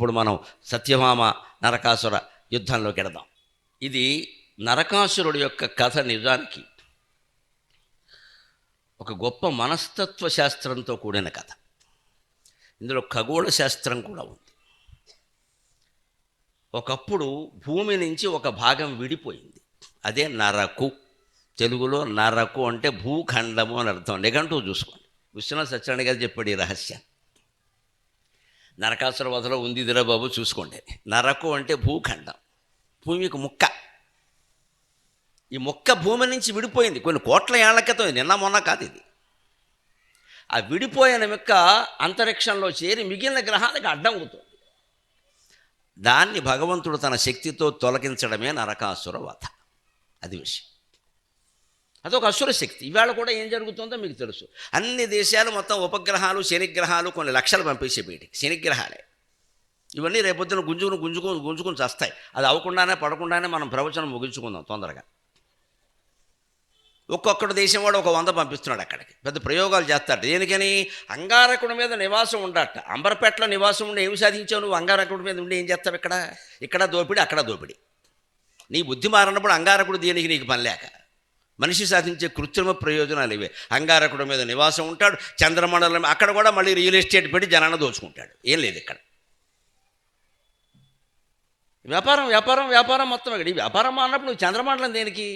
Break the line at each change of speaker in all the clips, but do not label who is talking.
ఇప్పుడు మనం సత్యభామ నరకాసుర యుద్ధంలోకి వెడదాం. ఇది నరకాసురుడు యొక్క కథ నిజానికి ఒక గొప్ప మనస్తత్వ శాస్త్రంతో కూడిన కథ. ఇందులో ఖగోళ శాస్త్రం కూడా ఉంది. ఒకప్పుడు భూమి నుంచి ఒక భాగం విడిపోయింది, అదే నరకు. తెలుగులో నరకు అంటే భూఖండము అని అర్థం. నిఘంటువు చూసుకోండి, విశ్వనాథ సత్యనారాయణ గారు చెప్పాడు ఈ రహస్యం. నరకాసుర వధలో ఉంది దిరా బాబు, చూసుకోండి. నరకు అంటే భూఖండం, భూమికి ముక్క. ఈ మొక్క భూమి నుంచి విడిపోయింది కొన్ని కోట్ల ఏళ్ల క్రితం, నిన్న మొన్న కాదు ఇది. ఆ విడిపోయిన మొక్క అంతరిక్షంలో చేరి మిగిలిన గ్రహాలకు అడ్డం అవుతుంది. దాన్ని భగవంతుడు తన శక్తితో తొలగించడమే నరకాసుర వధ. అది విషయం. అదొక అసుర శక్తి. ఇవాళ కూడా ఏం జరుగుతుందో మీకు తెలుసు. అన్ని దేశాలు మొత్తం ఉపగ్రహాలు, శనిగ్రహాలు కొన్ని లక్షలు పంపేసే బయటికి. శనిగ్రహాలే ఇవన్నీ రేపొద్దున గుంజుకుని చస్తాయి. అది అవ్వకుండానే పడకుండానే మనం ప్రవచనం ముగించుకుందాం తొందరగా. ఒక్కొక్కడు దేశం వాడు ఒక 100 పంపిస్తున్నాడు అక్కడికి, పెద్ద ప్రయోగాలు చేస్తాడు. దేనికని? అంగారకుడి మీద నివాసం ఉండట. అంబర్పేటలో నివాసం ఉండి ఏమి సాధించావు నువ్వు? అంగారకుడి మీద ఉండి ఏం చేస్తావు? ఇక్కడ దోపిడి, అక్కడ దోపిడి. నీ బుద్ధి మారినప్పుడు అంగారకుడు దేనికి నీకు పని లేక. మనిషి సాధించే కృత్రిమ ప్రయోజనాలు ఇవే. అంగారకుడి మీద నివాసం ఉంటాడు, చంద్రమండలం, అక్కడ కూడా మళ్ళీ రియల్ ఎస్టేట్ పెట్టి జనాన్ని దోచుకుంటాడు. ఏం లేదు ఇక్కడ. వ్యాపారం వ్యాపారం వ్యాపారం మొత్తం ఇక్కడ. ఈ వ్యాపారం అన్నప్పుడు నువ్వు చంద్రమండలం దేనికి?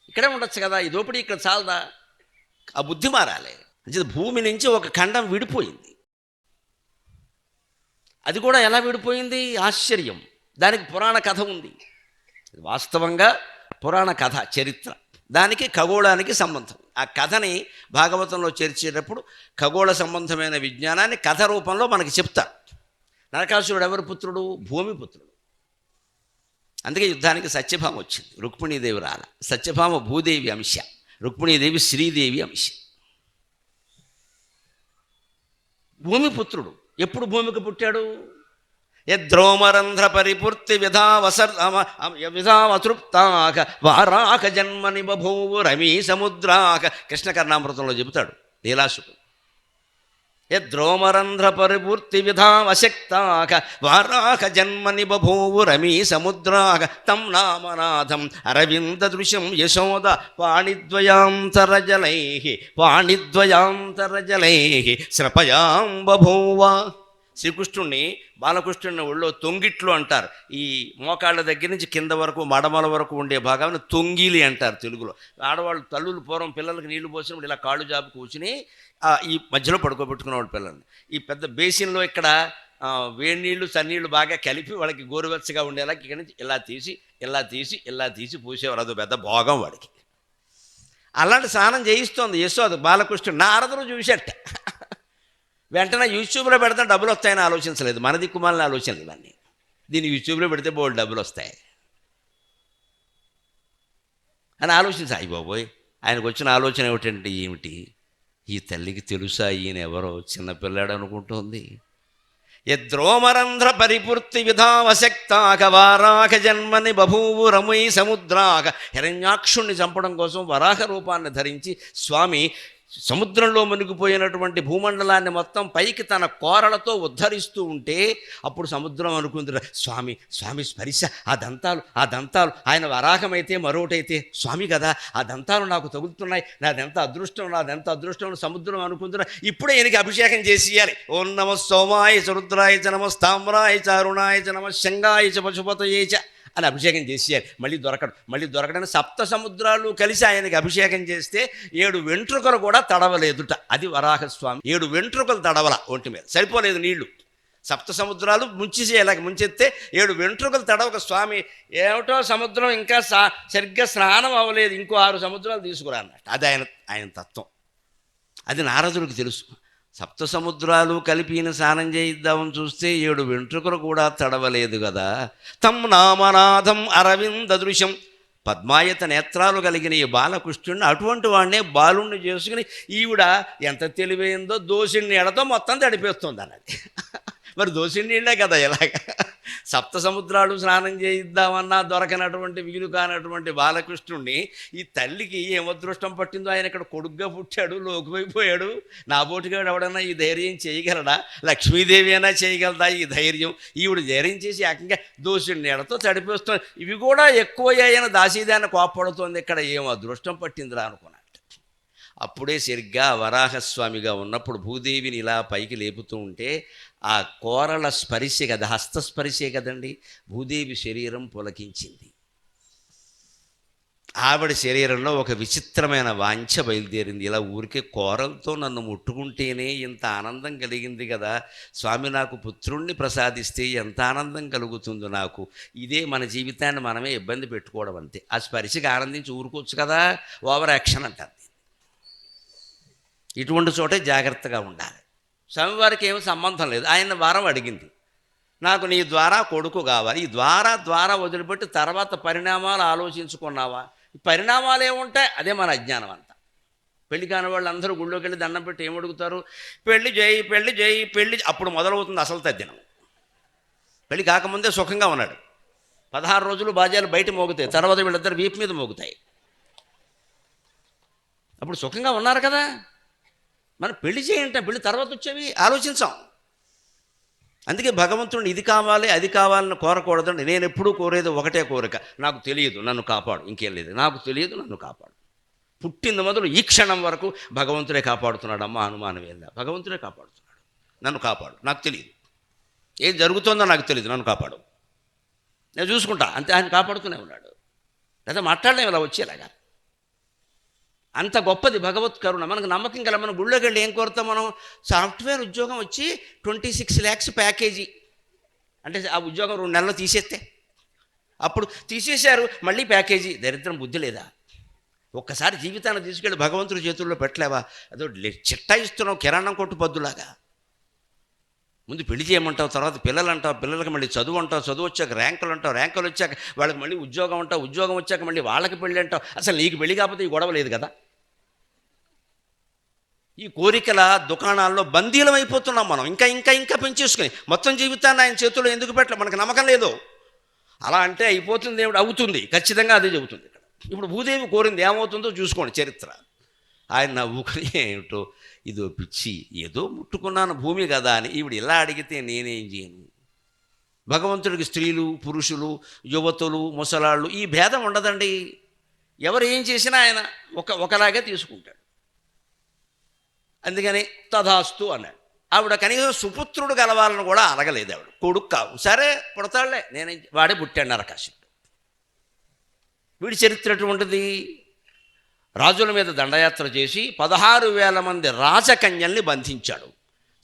ఇక్కడే ఉండొచ్చు కదా. ఈ దోపిడీ ఇక్కడ చాలదా? ఆ బుద్ధి మారాలి. అంటే భూమి నుంచి ఒక ఖండం విడిపోయింది. అది కూడా ఎలా విడిపోయింది? ఆశ్చర్యం. దానికి పురాణ కథ ఉంది. వాస్తవంగా పురాణ కథ, చరిత్ర. దానికి ఖగోళానికి సంబంధం. ఆ కథని భాగవతంలో చేర్చేటప్పుడు ఖగోళ సంబంధమైన విజ్ఞానాన్ని కథ రూపంలో మనకి చెప్తారు. నరకాసురుడు ఎవరి పుత్రుడు? భూమి పుత్రుడు. అందుకే యుద్ధానికి సత్యభామ వచ్చింది. రుక్మిణీదేవి రాల. సత్యభామ భూదేవి అంశ, రుక్మిణీదేవి శ్రీదేవి అంశ. భూమి పుత్రుడు. ఎప్పుడు భూమికి పుట్టాడు? యద్రోమరంధ్ర పరిపూర్తి విధావతృప్తాక వారాక జన్మని బభూవు రమీ సముద్రాక. కృష్ణ కర్ణామృతంలో చెబుతాడు లీలాసుడు. యద్రోమరంధ్ర పరిపూర్తి విధావశక్తాక వారాక జన్మని బభూవు రమీ సముద్రాక. తం నామనాథం అరవింద దృశ్యం యశోద పాణిద్వయాంతరజలై శ్రపయాం బభూవ. శ్రీకృష్ణుణ్ణి బాలకృష్ణుని ఒళ్ళో తొంగిట్లు అంటారు. ఈ మోకాళ్ళ దగ్గర నుంచి కింద వరకు మడమల వరకు ఉండే భాగాన్ని తొంగిలి అంటారు తెలుగులో. ఆడవాళ్ళు తల్లులు పూర్వం పిల్లలకి నీళ్లు పోసినప్పుడు ఇలా కాళ్ళు జాబు కూర్చుని ఈ మధ్యలో పడుకోబెట్టుకునేవాడు పిల్లల్ని. ఈ పెద్ద బేసిన్లో ఇక్కడ వేడి నీళ్లు చన్నీళ్ళు బాగా కలిపి వాళ్ళకి గోరువెచ్చగా ఉండేలా ఇక్కడి నుంచి ఇలా తీసి పూసేవారు. అదో పెద్ద భోగం వాడికి. అలాంటి స్నానం చేయిస్తోంది యశోద బాలకృష్ణుడు. నారదుడు చూసేట. వెంటనే యూట్యూబ్లో పెడితే డబ్బులు వస్తాయని ఆలోచించలేదు. మన దిక్కుమాలని ఆలోచనలు ఇవన్నీ. దీన్ని యూట్యూబ్లో పెడితే బోల్డ్ డబ్బులు వస్తాయి అని ఆలోచించి, అయ్యి బాబోయ్, ఆయనకు వచ్చిన ఆలోచన ఏమిటి? ఈ తల్లికి తెలుసా ఈయన ఎవరో? చిన్నపిల్లాడు అనుకుంటోంది. యద్రోమరంధ్ర పరిపూర్తి విధావశక్తాక వారాక జన్మని బభూవు రమై సముద్రాక. హిరణ్యాక్షుణ్ణి చంపడం కోసం వరాహ రూపాన్ని ధరించి స్వామి సముద్రంలో మునిగిపోయినటువంటి భూమండలాన్ని మొత్తం పైకి తన కోరలతో ఉద్ధరిస్తూ ఉంటే అప్పుడు సముద్రం అనుకుంది, స్వామి స్పరిశ, ఆ దంతాలు ఆయన వరాహమైతే మరొకటైతే స్వామి కదా, ఆ దంతాలు నాకు తగులుతున్నాయి, నాదెంత అదృష్టం సముద్రం అనుకుంటున్నా. ఇప్పుడే ఈయనకి అభిషేకం చేసేయాలి. ఓం నమ సోమాయ చ రుద్రాయ చ నమ తామ్రాయ చ అరుణాయ చ నమ శంగాయ చ పశుపతయే చ అని అభిషేకం చేసేయాలి. మళ్ళీ దొరకడని 7 సముద్రాలు కలిసి ఆయనకి అభిషేకం చేస్తే 7 వెంట్రుకలు కూడా తడవలేదుట. అది వరాహస్వామి. 7 వెంట్రుకలు తడవల ఒంటి మీద, సరిపోలేదు నీళ్లు. 7 సముద్రాలు ముంచెత్తే 7 వెంట్రుకలు తడవక స్వామి ఏమిటో సముద్రం ఇంకా సరిగ్గా స్నానం అవ్వలేదు, ఇంకో 6 సముద్రాలు తీసుకురా అన్నట్టు. అది ఆయన తత్వం. అది నారదుడికి తెలుసు. 7 సముద్రాలు కలిపి స్నానం చేయిద్దామని చూస్తే 7 వెంట్రుకలు కూడా తడవలేదు కదా. తం నామనాథం అరవింద దృశ్యం. పద్మాయత నేత్రాలు కలిగిన ఈ బాలకృష్ణుడిని, అటువంటి వాడినే బాలుణ్ణి చేసుకుని ఈవిడ ఎంత తెలివైందో దోసిడి నీళ్ళతో మొత్తం తడిపేస్తుంది అన్నది. మరి దోసిడి నీళ్ళే కదా ఇలాగా. సప్త సముద్రాలు స్నానం చేయిద్దామన్నా దొరకనటువంటి వీలు కానటువంటి బాలకృష్ణుడిని ఈ తల్లికి ఏం అదృష్టం పట్టిందో, ఆయన ఇక్కడ కొడుగ్గా పుట్టాడు, లోకువైపోయాడు. నా బోటిగాడు ఎవడన్నా ఈ ధైర్యం చేయగలడా? లక్ష్మీదేవి అయినా చేయగలదా ఈ ధైర్యం? ఈవిడ ధైర్యం చేసి ఏకంగా దోషుడి నీడతో తడిపేస్తుంది. ఇవి కూడా ఎక్కువయ్యాయని దాసీదాన్ని కోప్పడుతోంది. ఇక్కడ ఏం అదృష్టం పట్టిందిరా అనుకున్నాడు. అప్పుడే సరిగ్గా వరాహస్వామిగా ఉన్నప్పుడు భూదేవిని ఇలా పైకి లేపుతూ ఉంటే ఆ కోరల స్పరిశే కదా, హస్తస్పరిశే కదండి, భూదేవి శరీరం పులకించింది. ఆవిడ శరీరంలో ఒక విచిత్రమైన వాంఛ బయలుదేరింది. ఇలా ఊరికే కోరలతో నన్ను ముట్టుకుంటేనే ఇంత ఆనందం కలిగింది కదా, స్వామి నాకు పుత్రుణ్ణి ప్రసాదిస్తే ఎంత ఆనందం కలుగుతుందో నాకు. ఇదే మన జీవితాన్ని మనమే ఇబ్బంది పెట్టుకోవడం అంతే. ఆ స్పరిశకి ఆనందించి ఊరుకోవచ్చు కదా, ఓవర్ యాక్షన్ అంటారు. ఇటువంటి చోటే జాగ్రత్తగా ఉండాలి. స్వామివారికి ఏమీ సంబంధం లేదు. ఆయన వారం అడిగింది, నాకు నీ ద్వారా కొడుకు కావాలి. ఈ ద్వారా వదిలిపెట్టి తర్వాత పరిణామాలు ఆలోచించుకున్నావా? ఈ పరిణామాలు ఏముంటాయి? అదే మన అజ్ఞానం అంతా. పెళ్లి కాని వాళ్ళు అందరూ గుళ్ళోకి వెళ్ళి దండం పెట్టి ఏమడుగుతారు? పెళ్లి చేయి, పెళ్లి చేయి, పెళ్లి. అప్పుడు మొదలవుతుంది అసలు తద్దినం. పెళ్లి కాకముందే సుఖంగా ఉన్నాడు. 16 రోజులు బాజాలు బయట మోగుతాయి, తర్వాత వీళ్ళిద్దరు వీపు మీద మోగుతాయి. అప్పుడు సుఖంగా ఉన్నారు కదా. మనం పెళ్లి చేయంటే పెళ్లి తర్వాత వచ్చేవి ఆలోచించాం. అందుకే భగవంతుడిని ఇది కావాలి అది కావాలని కోరకూడదండి. నేను ఎప్పుడూ కోరేది ఒకటే కోరిక, నాకు తెలియదు నన్ను కాపాడు, ఇంకేం లేదు. నాకు తెలియదు నన్ను కాపాడు. పుట్టింది మొదలు ఈ క్షణం వరకు భగవంతుడే కాపాడుతున్నాడు. అమ్మ అనుమానం వెళ్ళా, భగవంతుడే కాపాడుతున్నాడు. నన్ను కాపాడు, నాకు తెలియదు. ఏం జరుగుతుందో నాకు తెలియదు, నన్ను కాపాడు, నేను చూసుకుంటా అంతే. ఆయన కాపాడుతూనే ఉన్నాడు. లేదా మాట్లాడలేము ఇలా వచ్చేలాగా. అంత గొప్పది భగవత్ కరుణ. మనకు నమ్మకం కల. మనం గుళ్ళోకి వెళ్ళి ఏం కోరుతాం? మనం సాఫ్ట్వేర్ ఉద్యోగం వచ్చి 26 lakhs ప్యాకేజీ అంటే ఆ ఉద్యోగం 2 నెలలు తీసేస్తే, అప్పుడు తీసేశారు మళ్ళీ ప్యాకేజీ. దరిద్రం బుద్ధి లేదా? ఒక్కసారి జీవితాన్ని తీసుకెళ్ళి భగవంతుడి చేతుల్లో పెట్టలేవా? అదో చిట్టా ఇస్తున్నావు కిరాణం కొట్టు పద్దులాగా. ముందు పెళ్లి చేయమంటావు, తర్వాత పిల్లలు అంటావు, పిల్లలకి మళ్ళీ చదువు అంటావు, చదువు వచ్చాక ర్యాంకులు అంటావు, ర్యాంకులు వచ్చాక వాళ్ళకి మళ్ళీ ఉద్యోగం అంటావు, ఉద్యోగం వచ్చాక మళ్ళీ వాళ్ళకి పెళ్ళి అంటావు. అసలు నీకు పెళ్లి కాకపోతే ఈ గొడవ లేదు కదా. ఈ కోరికల దుకాణాల్లో బందీలం అయిపోతున్నాం మనం. ఇంకా ఇంకా ఇంకా పెంచేసుకుని మొత్తం జీవితాన్ని ఆయన చేతుల్లో ఎందుకు పెట్టలే? మనకు నమ్మకం లేదు. అలా అంటే అయిపోతుంది ఏమిటి? అవుతుంది, ఖచ్చితంగా అదే చెబుతుంది ఇక్కడ. ఇప్పుడు భూదేవి కోరింది, ఏమవుతుందో చూసుకోండి చరిత్ర. ఆయన నవ్వుకుని ఏమిటో ఇదో పిచ్చి, ఏదో ముట్టుకున్నాను భూమి కదా అని. ఈవిడ ఇలా అడిగితే నేనేం చేయను? భగవంతుడికి స్త్రీలు పురుషులు యువతులు ముసలాళ్ళు ఈ భేదం ఉండదండి. ఎవరు ఏం చేసినా ఆయన ఒకలాగే తీసుకుంటాడు. అందుకని తథాస్తు అన్నాడు. ఆవిడ కనీసం సుపుత్రుడు కలవాలని కూడా అడగలేదు. ఆవిడ కొడుకు కావు, సరే పుడతాడులే, నేను వాడే పుట్టాడు నరకాసురుడు. వీడి చరిత్ర ఎటువంటిది? రాజుల మీద దండయాత్ర చేసి 16,000 మంది రాజకన్యల్ని బంధించాడు.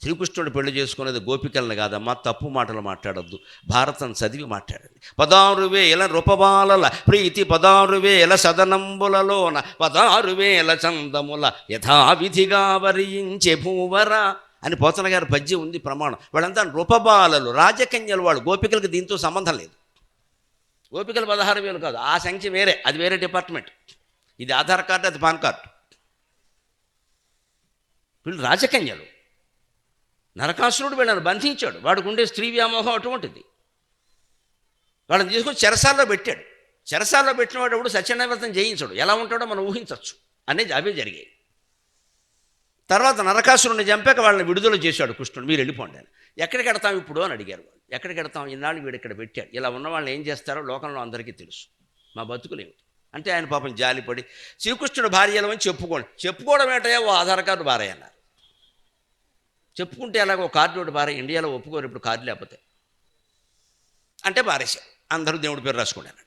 శ్రీకృష్ణుడు పెళ్లి చేసుకునేది గోపికల్ని కాదమ్మా, తప్పు మాటలు మాట్లాడొద్దు, భారతం చదివి మాట్లాడండి. 16,000 రూపబాలల ప్రీతి 16,000 సదనంబులలోన 16,000 చందముల యథావిధిగా వరించే భూవర అని పోతన గారి పద్యం ఉంది, ప్రమాణం. వాళ్ళంతా రూపబాలలు, రాజకన్యలు. వాళ్ళు గోపికలకు దీంతో సంబంధం లేదు. గోపికలు 16,000 కాదు, ఆ సంఖ్య వేరే, అది వేరే డిపార్ట్మెంట్. ఇది ఆధార్ కార్డు, అది పాన్ కార్డు. వీళ్ళు రాజకన్యలు. నరకాసురుడు వీళ్ళని బంధించాడు. వాడికి ఉండే స్త్రీ వ్యామోహం అటువంటిది. వాళ్ళని తీసుకొని చెరసాల్లో పెట్టాడు. చెరసాల్లో పెట్టిన వాడు ఎప్పుడు సత్యనారాయణ జయించాడు. ఎలా ఉంటాడో మనం ఊహించవచ్చు అనేది అవే జరిగాయి. తర్వాత నరకాసురుడిని చంపాక వాళ్ళని విడుదల చేశాడు కృష్ణుడు. మీరు వెళ్ళిపోండి అని. ఎక్కడికి వెడతాం ఇప్పుడు అని అడిగారు వాళ్ళు. ఎక్కడికి వెడతాం? ఇన్నాళ్ళు వీడు ఇక్కడ పెట్టాడు. ఇలా ఉన్న వాళ్ళని ఏం చేస్తారో లోకంలో అందరికీ తెలుసు. మా బతుకులేమిటి అంటే ఆయన పాపం జాలిపడి శ్రీకృష్ణుడు భార్యలమని చెప్పుకోవడం ఏంటయ్యా? ఓ ఆధార్ కార్డు బారయ్య అన్నారు. చెప్పుకుంటే అలాగ ఓ కార్డు ఒకటి బారయ్య. ఇండియాలో ఒప్పుకోరు ఇప్పుడు కార్డు లేకపోతే. అంటే బారేశారు. అందరూ దేవుడి పేరు రాసుకోండి అన్నాడు.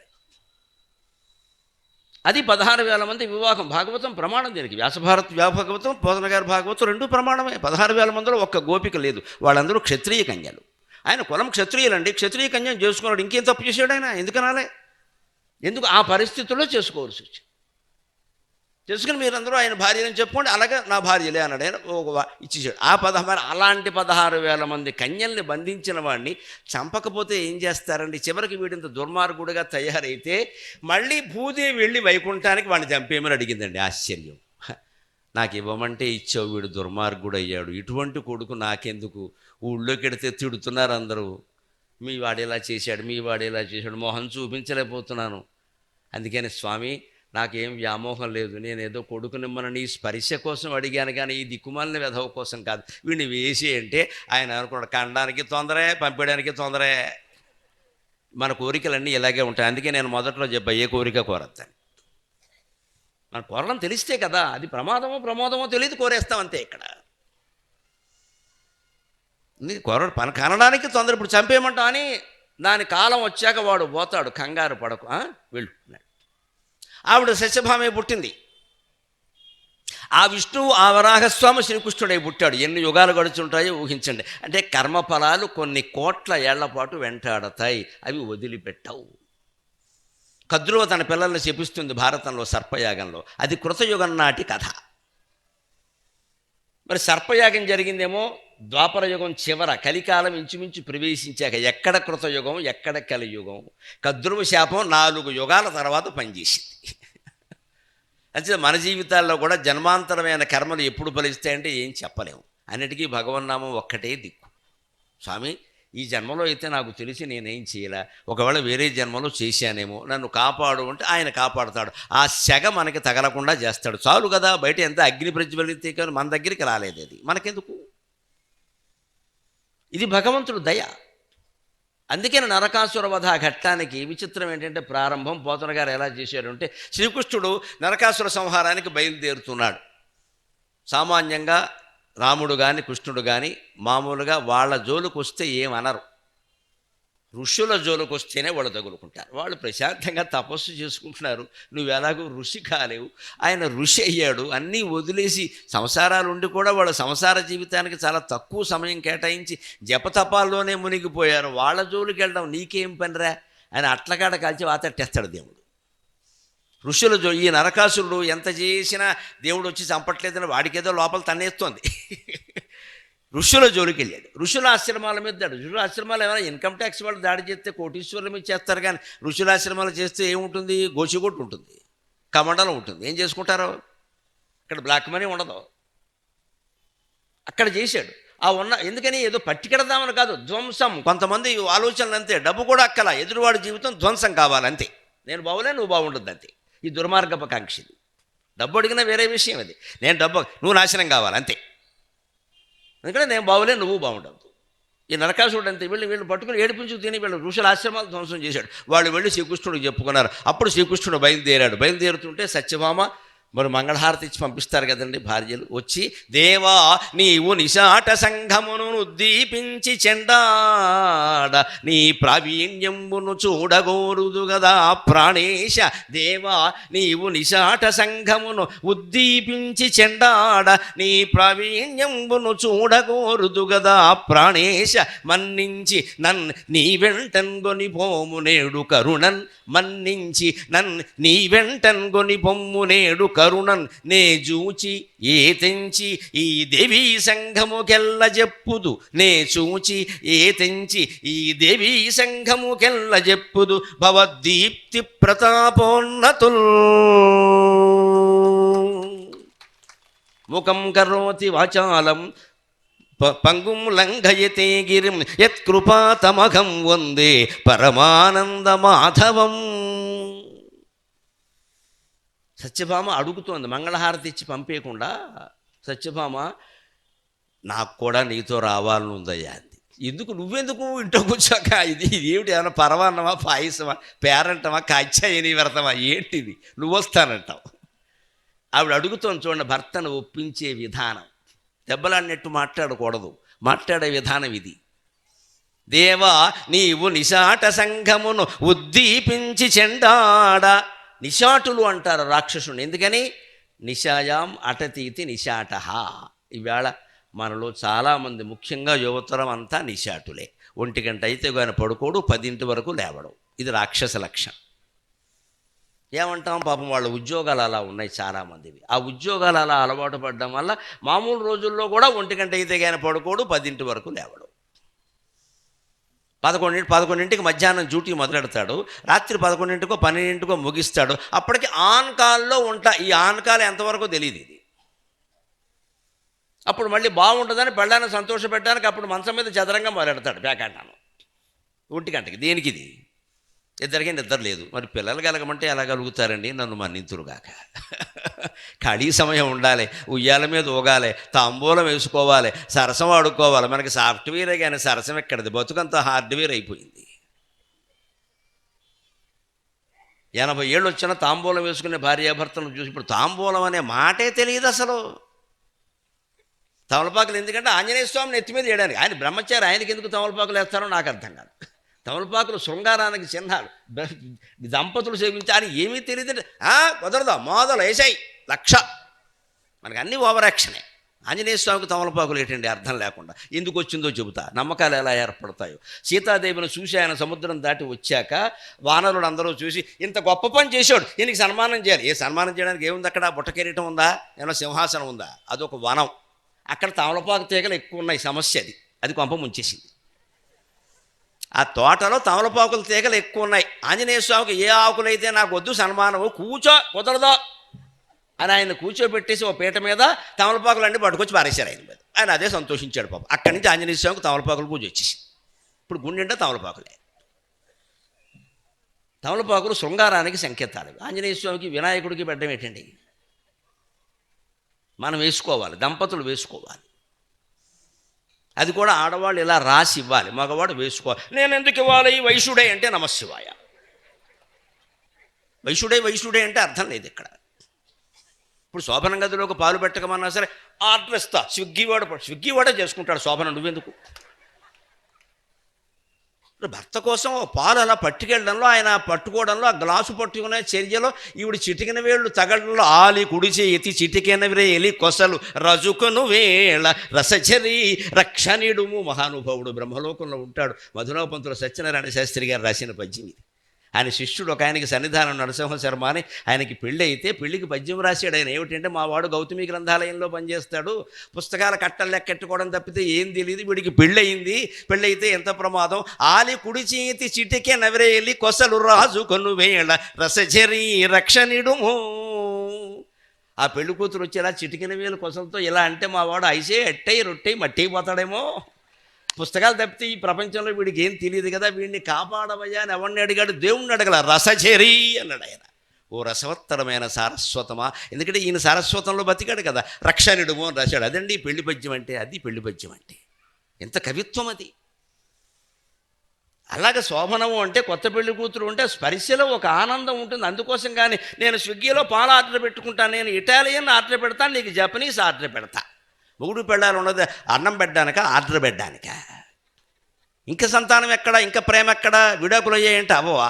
అది 16,000 మంది వివాహం. భాగవతం ప్రమాణం దీనికి. వ్యాసభారత్ భాగవతం, పోతన గారి భాగవతం రెండూ ప్రమాణమే. 16,000 మందిలో ఒక్క గోపిక లేదు. వాళ్ళందరూ క్షత్రియ కన్యలు. ఆయన కులం క్షత్రియులండి. క్షత్రియ కన్యం చేసుకున్నాడు. ఇంకేం తప్పు చేశాడు ఆయన? ఎందుకనాలే? ఎందుకు ఆ పరిస్థితుల్లో చేసుకోవాల్సి వచ్చింది. తెలుసుకుని మీరందరూ ఆయన భార్యని చెప్పుకోండి. అలాగే నా భార్యలే అన్నాడు ఆయన. ఇచ్చేసాడు. అలాంటి 16,000 మంది కన్యల్ని బంధించిన వాడిని చంపకపోతే ఏం చేస్తారండి? చివరికి వీడింత దుర్మార్గుడిగా తయారైతే మళ్ళీ భూదేవి వెళ్ళి వైకుంఠానికి వాడిని చంపేయమని అడిగిందండి. ఆశ్చర్యం. నాకు ఇవ్వమంటే ఇచ్చావు, వీడు దుర్మార్గుడు అయ్యాడు, ఇటువంటి కొడుకు నాకెందుకు? ఊళ్ళోకి వెడితే తిడుతున్నారు అందరూ. మీ వాడేలా చేశాడు, మీ వాడేలా చేశాడు, మొహం చూపించలేకపోతున్నాను. అందుకని స్వామి నాకేం వ్యామోహం లేదు, నేనేదో కొడుకునిమ్మని స్పర్శ కోసం అడిగాను కానీ ఈ దిక్కుమాలిన వెధవ కోసం కాదు. వీడిని వేసి అంటే ఆయన అనుకున్నాడు కనడానికి తొందరే, పంపించడానికి తొందరే. మన కోరికలన్నీ ఇలాగే ఉంటాయి. అందుకే నేను మొదట్లో చెప్పా ఏ కోరిక కోరద్దని. మన కోరడం తెలిస్తే కదా, అది ప్రమాదమో తెలియదు, కోరేస్తాం అంతే. ఇక్కడ పని కనడానికి తొందర, ఇప్పుడు చంపేయమంటాం అని దాని కాలం వచ్చాక వాడు పోతాడు, కంగారు పడకు వెళ్తున్నాడు. ఆవిడ సత్యభామే పుట్టింది. ఆ విష్ణువు ఆ వరాహస్వామి శ్రీకృష్ణుడై పుట్టాడు. ఎన్ని యుగాలు గడుచుంటాయో ఊహించండి. అంటే కర్మఫలాలు కొన్ని కోట్ల ఏళ్ల పాటు వెంటాడతాయి, అవి వదిలిపెట్టవు. కద్రువ తన పిల్లల్ని శపిస్తుంది భారతంలో సర్పయాగంలో. అది కృతయుగం నాటి కథ. మరి సర్పయాగం జరిగిందేమో ద్వాపరయుగం చివర, కలికాలం ఇంచుమించు ప్రవేశించాక. ఎక్కడ కృతయుగం, ఎక్కడ కలియుగం? కద్రువ శాపం 4 యుగాల తర్వాత పనిచేసింది. అంటే మన జీవితాల్లో కూడా జన్మాంతరమైన కర్మలు ఎప్పుడు ఫలిస్తాయంటే ఏం చెప్పలేము. అన్నిటికీ భగవన్నామం ఒక్కటే దిక్కు. స్వామి ఈ జన్మలో అయితే నాకు తెలిసి నేనేం చేయలే, ఒకవేళ వేరే జన్మలో చేశానేమో, నన్ను కాపాడు అంటే ఆయన కాపాడుతాడు. ఆ సెగ మనకి తగలకుండా చేస్తాడు. చాలు కదా. బయట ఎంత అగ్ని ప్రజ్వలితే కానీ మన దగ్గరికి రాలేదు, అది మనకెందుకు? ఇది భగవంతుడు దయ. అందుకని నరకాసుర వధ ఘట్టానికి విచిత్రం ఏంటంటే ప్రారంభం పోతన గారు ఎలా చేశారు అంటే, శ్రీకృష్ణుడు నరకాసుర సంహారానికి బయలుదేరుతున్నాడు. సామాన్యంగా రాముడు కానీ కృష్ణుడు కానీ మామూలుగా వాళ్ళ జోలుకు వస్తే ఏమనరు. ఋషుల జోలుకు వస్తేనే వాళ్ళు తగులుకుంటారు. వాళ్ళు ప్రశాంతంగా తపస్సు చేసుకుంటున్నారు, నువ్వు ఎలాగో ఋషి కాలేవు. ఆయన ఋషి అయ్యాడు. అన్నీ వదిలేసి సంసారాలు ఉండి కూడా వాళ్ళు సంసార జీవితానికి చాలా తక్కువ సమయం కేటాయించి జపతపాల్లోనే మునిగిపోయారు. వాళ్ళ జోలికి వెళ్ళడం నీకేం పనిరా అని అట్లకాడ కాల్చి వాతట్టేస్తాడు దేవుడు. ఋషుల ఈ నరకాసురుడు ఎంత చేసినా దేవుడు వచ్చి చంపట్లేదని వాడికేదో లోపల తన్నేస్తోంది. ఋషుల జోలికి వెళ్ళాడు. ఋషుల ఆశ్రమాల మీద దాడు. ఋషుల ఆశ్రమాలు ఏమైనా ఇన్కమ్ ట్యాక్స్ వాళ్ళు దాడి చేస్తే కోటీశ్వరుల మీద చేస్తారు, కానీ ఋషుల ఆశ్రమాలు చేస్తే ఏముంటుంది? గోచిగొట్టు ఉంటుంది, కమండలం ఉంటుంది. ఏం చేసుకుంటారో? ఇక్కడ బ్లాక్ మనీ ఉండదు. అక్కడ చేశాడు. ఎందుకని ఏదో పట్టికెడదామని కాదు, ధ్వంసం. కొంతమంది ఆలోచనలు అంతే. డబ్బు కూడా అక్కల, ఎదురువాడి జీవితం ధ్వంసం కావాలంతే. నేను బాగులే, నువ్వు బాగుండద్దు అంతే. ఈ దుర్మార్గపకాంక్షది. డబ్బు అడిగినా వేరే విషయం అది. నేను డబ్బు, నువ్వు నాశనం కావాలి అంతే. ఎందుకంటే నేను బాగులే, నువ్వు బాగుండద్దు. ఈ నరకాసురుడు అంతే. వీళ్ళు పట్టుకుని ఏడిపించు తిని వీళ్ళు ఋషుల ఆశ్రమాలు ధ్వంసం చేశాడు. వాళ్ళు వెళ్ళి శ్రీకృష్ణుడికి చెప్పుకున్నారు. అప్పుడు శ్రీకృష్ణుడు బయలుదేరుతుంటే సత్యభామ మరి మంగళహారతి ఇచ్చి పంపిస్తారు కదండి భార్యలు. వచ్చి దేవా నీవు నిశాట సంఘమును ఉద్దీపించి చెండాడ, నీ ప్రావీణ్యమును చూడగోరుదు గదా ప్రాణేశ. దేవా నీవు నిశాట సంఘమును ఉద్దీపించి చెండాడ, నీ ప్రావీణ్యమును చూడగోరుదు గదా ప్రాణేశ. మన్నించి నీ వెంటన్ గొని పోము నేడు కరుణన్, మన్నించి నీ వెంటన్ గొని పొమ్ము నేడు కరుణన్. నే చూచి ఏ తెంచి ఈ దేవీ సంఘముకెల్ల చెప్పుదు, నే చూచి ఏ తెంచి ఈ దేవీ సంఘముకెల్ల చెప్పుదు. భవద్దీప్తి ప్రతాపోన్నతుల్ ముఖం కరోతి వాచాలం పంగుం లంఘయతే గిరిం యత్కృపాతమఘం వందే పరమానంద మాధవం. సత్యభామ అడుగుతోంది, మంగళహారతి ఇచ్చి పంపేయకుండా. సత్యభామ నాకు కూడా నీతో రావాలని ఉందయ్యా అంది. నువ్వెందుకు ఇంట్లో కూర్చోక? ఇది ఏమిటి? ఏమన్నా పరవాన్నమా, పాయసమా, పేరంటమా, కాచ్యాయని వ్రతమా, ఏంటిది? నువ్వు వస్తానంటావు. ఆవిడ అడుగుతోంది చూడండి, భర్తను ఒప్పించే విధానం. దెబ్బలాడినట్టు మాట్లాడకూడదు, మాట్లాడే విధానం ఇది. దేవా నీవు నిశాట సంఘమును ఉద్దీపించి చెండాడ. నిశాటులు అంటారు రాక్షసుని. ఎందుకని? నిశాయాం అటతీతి నిశాట. ఈవేళ మనలో చాలామంది, ముఖ్యంగా యువతరం అంతా నిశాటులే. 1 గంట అయితే కానీ పడుకోడు, 10 వరకు లేవడం. ఇది రాక్షస లక్షణం. ఏమంటాం? పాపం వాళ్ళ ఉద్యోగాలు అలా ఉన్నాయి చాలామందివి. ఆ ఉద్యోగాలు అలా అలవాటు పడడం వల్ల మామూలు రోజుల్లో కూడా 1 గంట అయితే కానీ పడుకోడు, 10 వరకు లేవడం. 11ంటికి మధ్యాహ్నం డ్యూటీ మొదలెడతాడు, రాత్రి 11కో 12కో ముగిస్తాడు. అప్పటికి ఆన్ కాల్లో ఉంటా. ఈ ఆన్ కాల్ ఎంతవరకు తెలియదు ఇది. అప్పుడు మళ్ళీ బాగుంటుందని పెళ్ళాన్ని సంతోషపెట్టడానికి అప్పుడు మంచం మీద చదరంగా మొదలెడతాడు, పేకాటాను. ఒంటి గంటకి దేనికి ఇది? ఇద్దరికీ నిద్ర లేదు. మరి పిల్లలు కలగమంటే ఎలా కలుగుతారండి? నన్ను మన్నింతురుగాక. ఖాళీ సమయం ఉండాలి, ఉయ్యాల మీద ఊగాలి, తాంబూలం వేసుకోవాలి, సరసం ఆడుకోవాలి. మనకి సాఫ్ట్వేరే కానీ సరసం ఎక్కడిది? బతుకంతా హార్డ్వేర్ అయిపోయింది. 80 ఏళ్ళు వచ్చినా తాంబూలం వేసుకునే భార్యాభర్తలను చూసి ఇప్పుడు తాంబూలం అనే మాటే తెలియదు అసలు. తమలపాకులు ఎందుకంటే ఆంజనేయ స్వామిని ఎత్తి మీద వేయడానికి. ఆయన బ్రహ్మచారి, ఆయనకి ఎందుకు తమలపాకులు వేస్తారో నాకు అర్థం కాదు. తమలపాకులు శృంగారానికి చిహ్నాలు, దంపతులు సేవించి అని ఏమీ తెలియదు. కుదరదా మొదలు వేసాయి లక్ష. మనకు అన్నీ ఓవర్ యాక్షనే. ఆంజనేయ స్వామికి తమలపాకులు ఏంటండి అర్థం లేకుండా? ఎందుకు వచ్చిందో చెబుతా, నమ్మకాలు ఎలా ఏర్పడతాయో. సీతాదేవిని చూసి ఆయన సముద్రం దాటి వచ్చాక వానరుడు అందరూ చూసి ఇంత గొప్ప పని చేశాడు, ఈయనకి సన్మానం చేయాలి. ఏ సన్మానం చేయడానికి ఏముంది అక్కడ? బుట్ట కిరీటం ఉందా? ఏమైనా సింహాసనం ఉందా? అదొక వనం. అక్కడ తమలపాకు తీగలు ఎక్కువ ఉన్నాయి. సమస్య అది కొంప ముంచేసింది. ఆ తోటలో తమలపాకుల తీగలు ఎక్కువ ఉన్నాయి. ఆంజనేయ స్వామికి ఏ ఆకులైతే నాకు వద్దు సన్మానము, కూర్చో కుదరదో అని ఆయన కూర్చోబెట్టేసి ఓ పీట మీద తమలపాకులు అన్నీ పట్టుకొచ్చి పారేశారు ఆయన మీద. ఆయన అదే సంతోషించాడు పాపం. అక్కడి నుంచి ఆంజనేయ స్వామికి తమలపాకులు పూజ వచ్చేసింది. ఇప్పుడు గుండెంటే తమలపాకులే. తమలపాకులు శృంగారానికి సంకేతాలు. ఆంజనేయ స్వామికి వినాయకుడికి పెట్టడం ఏంటండి? మనం వేసుకోవాలి, దంపతులు వేసుకోవాలి. అది కూడా ఆడవాళ్ళు ఇలా రాసి ఇవ్వాలి, మగవాడు వేసుకోవాలి. నేను ఎందుకు ఇవ్వాలి? వైశ్యుడే అంటే నమశివాయ. వైశ్యుడే అంటే అర్థం లేదు ఇక్కడ. ఇప్పుడు శోభనం గదిలోకి పాలు పెట్టకమన్నా సరే ఆర్డర్ ఇస్తా, స్విగ్గీ వాడే చేసుకుంటాడు శోభనం, నువ్వెందుకు? భర్త కోసం పాలు అలా పట్టుకెళ్ళడంలో, ఆయన పట్టుకోవడంలో, ఆ గ్లాసు పట్టుకునే చర్యలో ఈవిడ చిటికిన వేళ్ళు తగడంలో ఆలి కుడిచే ఎతి చిటికిన వేలి కొసలు రజుకును వేళ రసచరి రక్షణిడుము. మహానుభావుడు బ్రహ్మలోకంలో ఉంటాడు. మధురాపంతుల సత్యనారాయణ శాస్త్రి గారు రాసిన పద్యం ఇది. ఆయన శిష్యుడు ఒక ఆయనకి సన్నిధానం నరసింహ శర్మ అని, ఆయనకి పెళ్ళి అయితే పెళ్లికి పద్యం రాశాడు ఆయన. ఏమిటంటే, మా వాడు గౌతమి గ్రంథాలయంలో పనిచేస్తాడు, పుస్తకాల కట్టలు లెక్కెట్టుకోవడం తప్పితే ఏం తెలియదు, వీడికి పెళ్ళయింది, పెళ్ళయితే ఎంత ప్రమాదం, ఆలి కుడి చేతి చిటికే నవరేలి కొసలు రాజు కొను వేళ రసజరి రక్షణిడుము. ఆ పెళ్లి కూతురు వచ్చేలా చిటికిన వేలు కొసలతో ఇలా అంటే మా వాడు ఐసే ఎట్టై రొట్టై మట్టి పోతాడేమో. పుస్తకాలు తప్పితే ఈ ప్రపంచంలో వీడికి ఏం తెలియదు కదా, వీడిని కాపాడవయ్యా అని ఎవరిని అడిగాడు? దేవుణ్ణి అడగల. రసచేరి అన్నాడు ఆయన. ఓ రసవత్తరమైన సారస్వతమా, ఎందుకంటే ఈయన సారస్వతంలో బతికాడు కదా. రక్షణుడుము అని రాశాడు. అదండి పెళ్లి పద్యం అంటే, అది పెళ్లి పద్యం అంటే. ఎంత కవిత్వం అది. అలాగే శోభనము అంటే, కొత్త పెళ్లి కూతురు ఉంటే స్పర్శలో ఒక ఆనందం ఉంటుంది. అందుకోసం కానీ నేను స్విగ్గీలో పాలు ఆర్డర్ పెట్టుకుంటాను, నేను ఇటాలియన్ ఆర్డర్ పెడతాను, నీకు జపనీస్ ఆర్డర్ పెడతా. మొగుడు పెళ్ళాలి ఉన్నది అన్నం పెట్టడానిక, ఆర్డర్ పెట్టడానిక? ఇంకా సంతానం ఎక్కడ, ఇంకా ప్రేమ ఎక్కడ? విడాకులు అయ్యాయంటే అవ్వవా?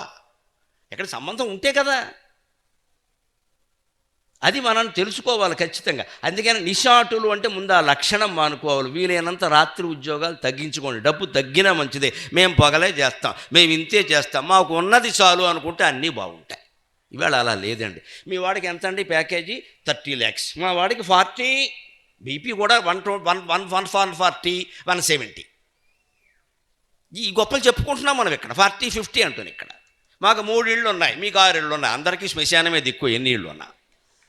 ఎక్కడ సంబంధం ఉంటే కదా. అది మనం తెలుసుకోవాలి ఖచ్చితంగా. అందుకని నిషాటులు అంటే ముందు ఆ లక్షణం మానుకోవాలి. వీలైనంత రాత్రి ఉద్యోగాలు తగ్గించుకోండి. డబ్బు తగ్గినా మంచిదే. మేము పగలే చేస్తాం, మేము ఇంతే చేస్తాం, మాకు ఉన్నది చాలు అనుకుంటే అన్నీ బాగుంటాయి. ఇవాళ అలా లేదండి. మీ వాడికి ఎంత అండి ప్యాకేజీ? 30 lakhs. మా వాడికి 40, బీపీ కూడా 140, 170. ఈ గొప్పలు చెప్పుకుంటున్నాం మనం ఇక్కడ. 40, 50 అంటుంది ఇక్కడ. మాకు 3 ఇళ్ళు ఉన్నాయి, మీకు 6 ఇళ్ళు ఉన్నాయి. అందరికీ శ్మశానమే దిక్కు, ఎన్ని ఇళ్ళు ఉన్నా.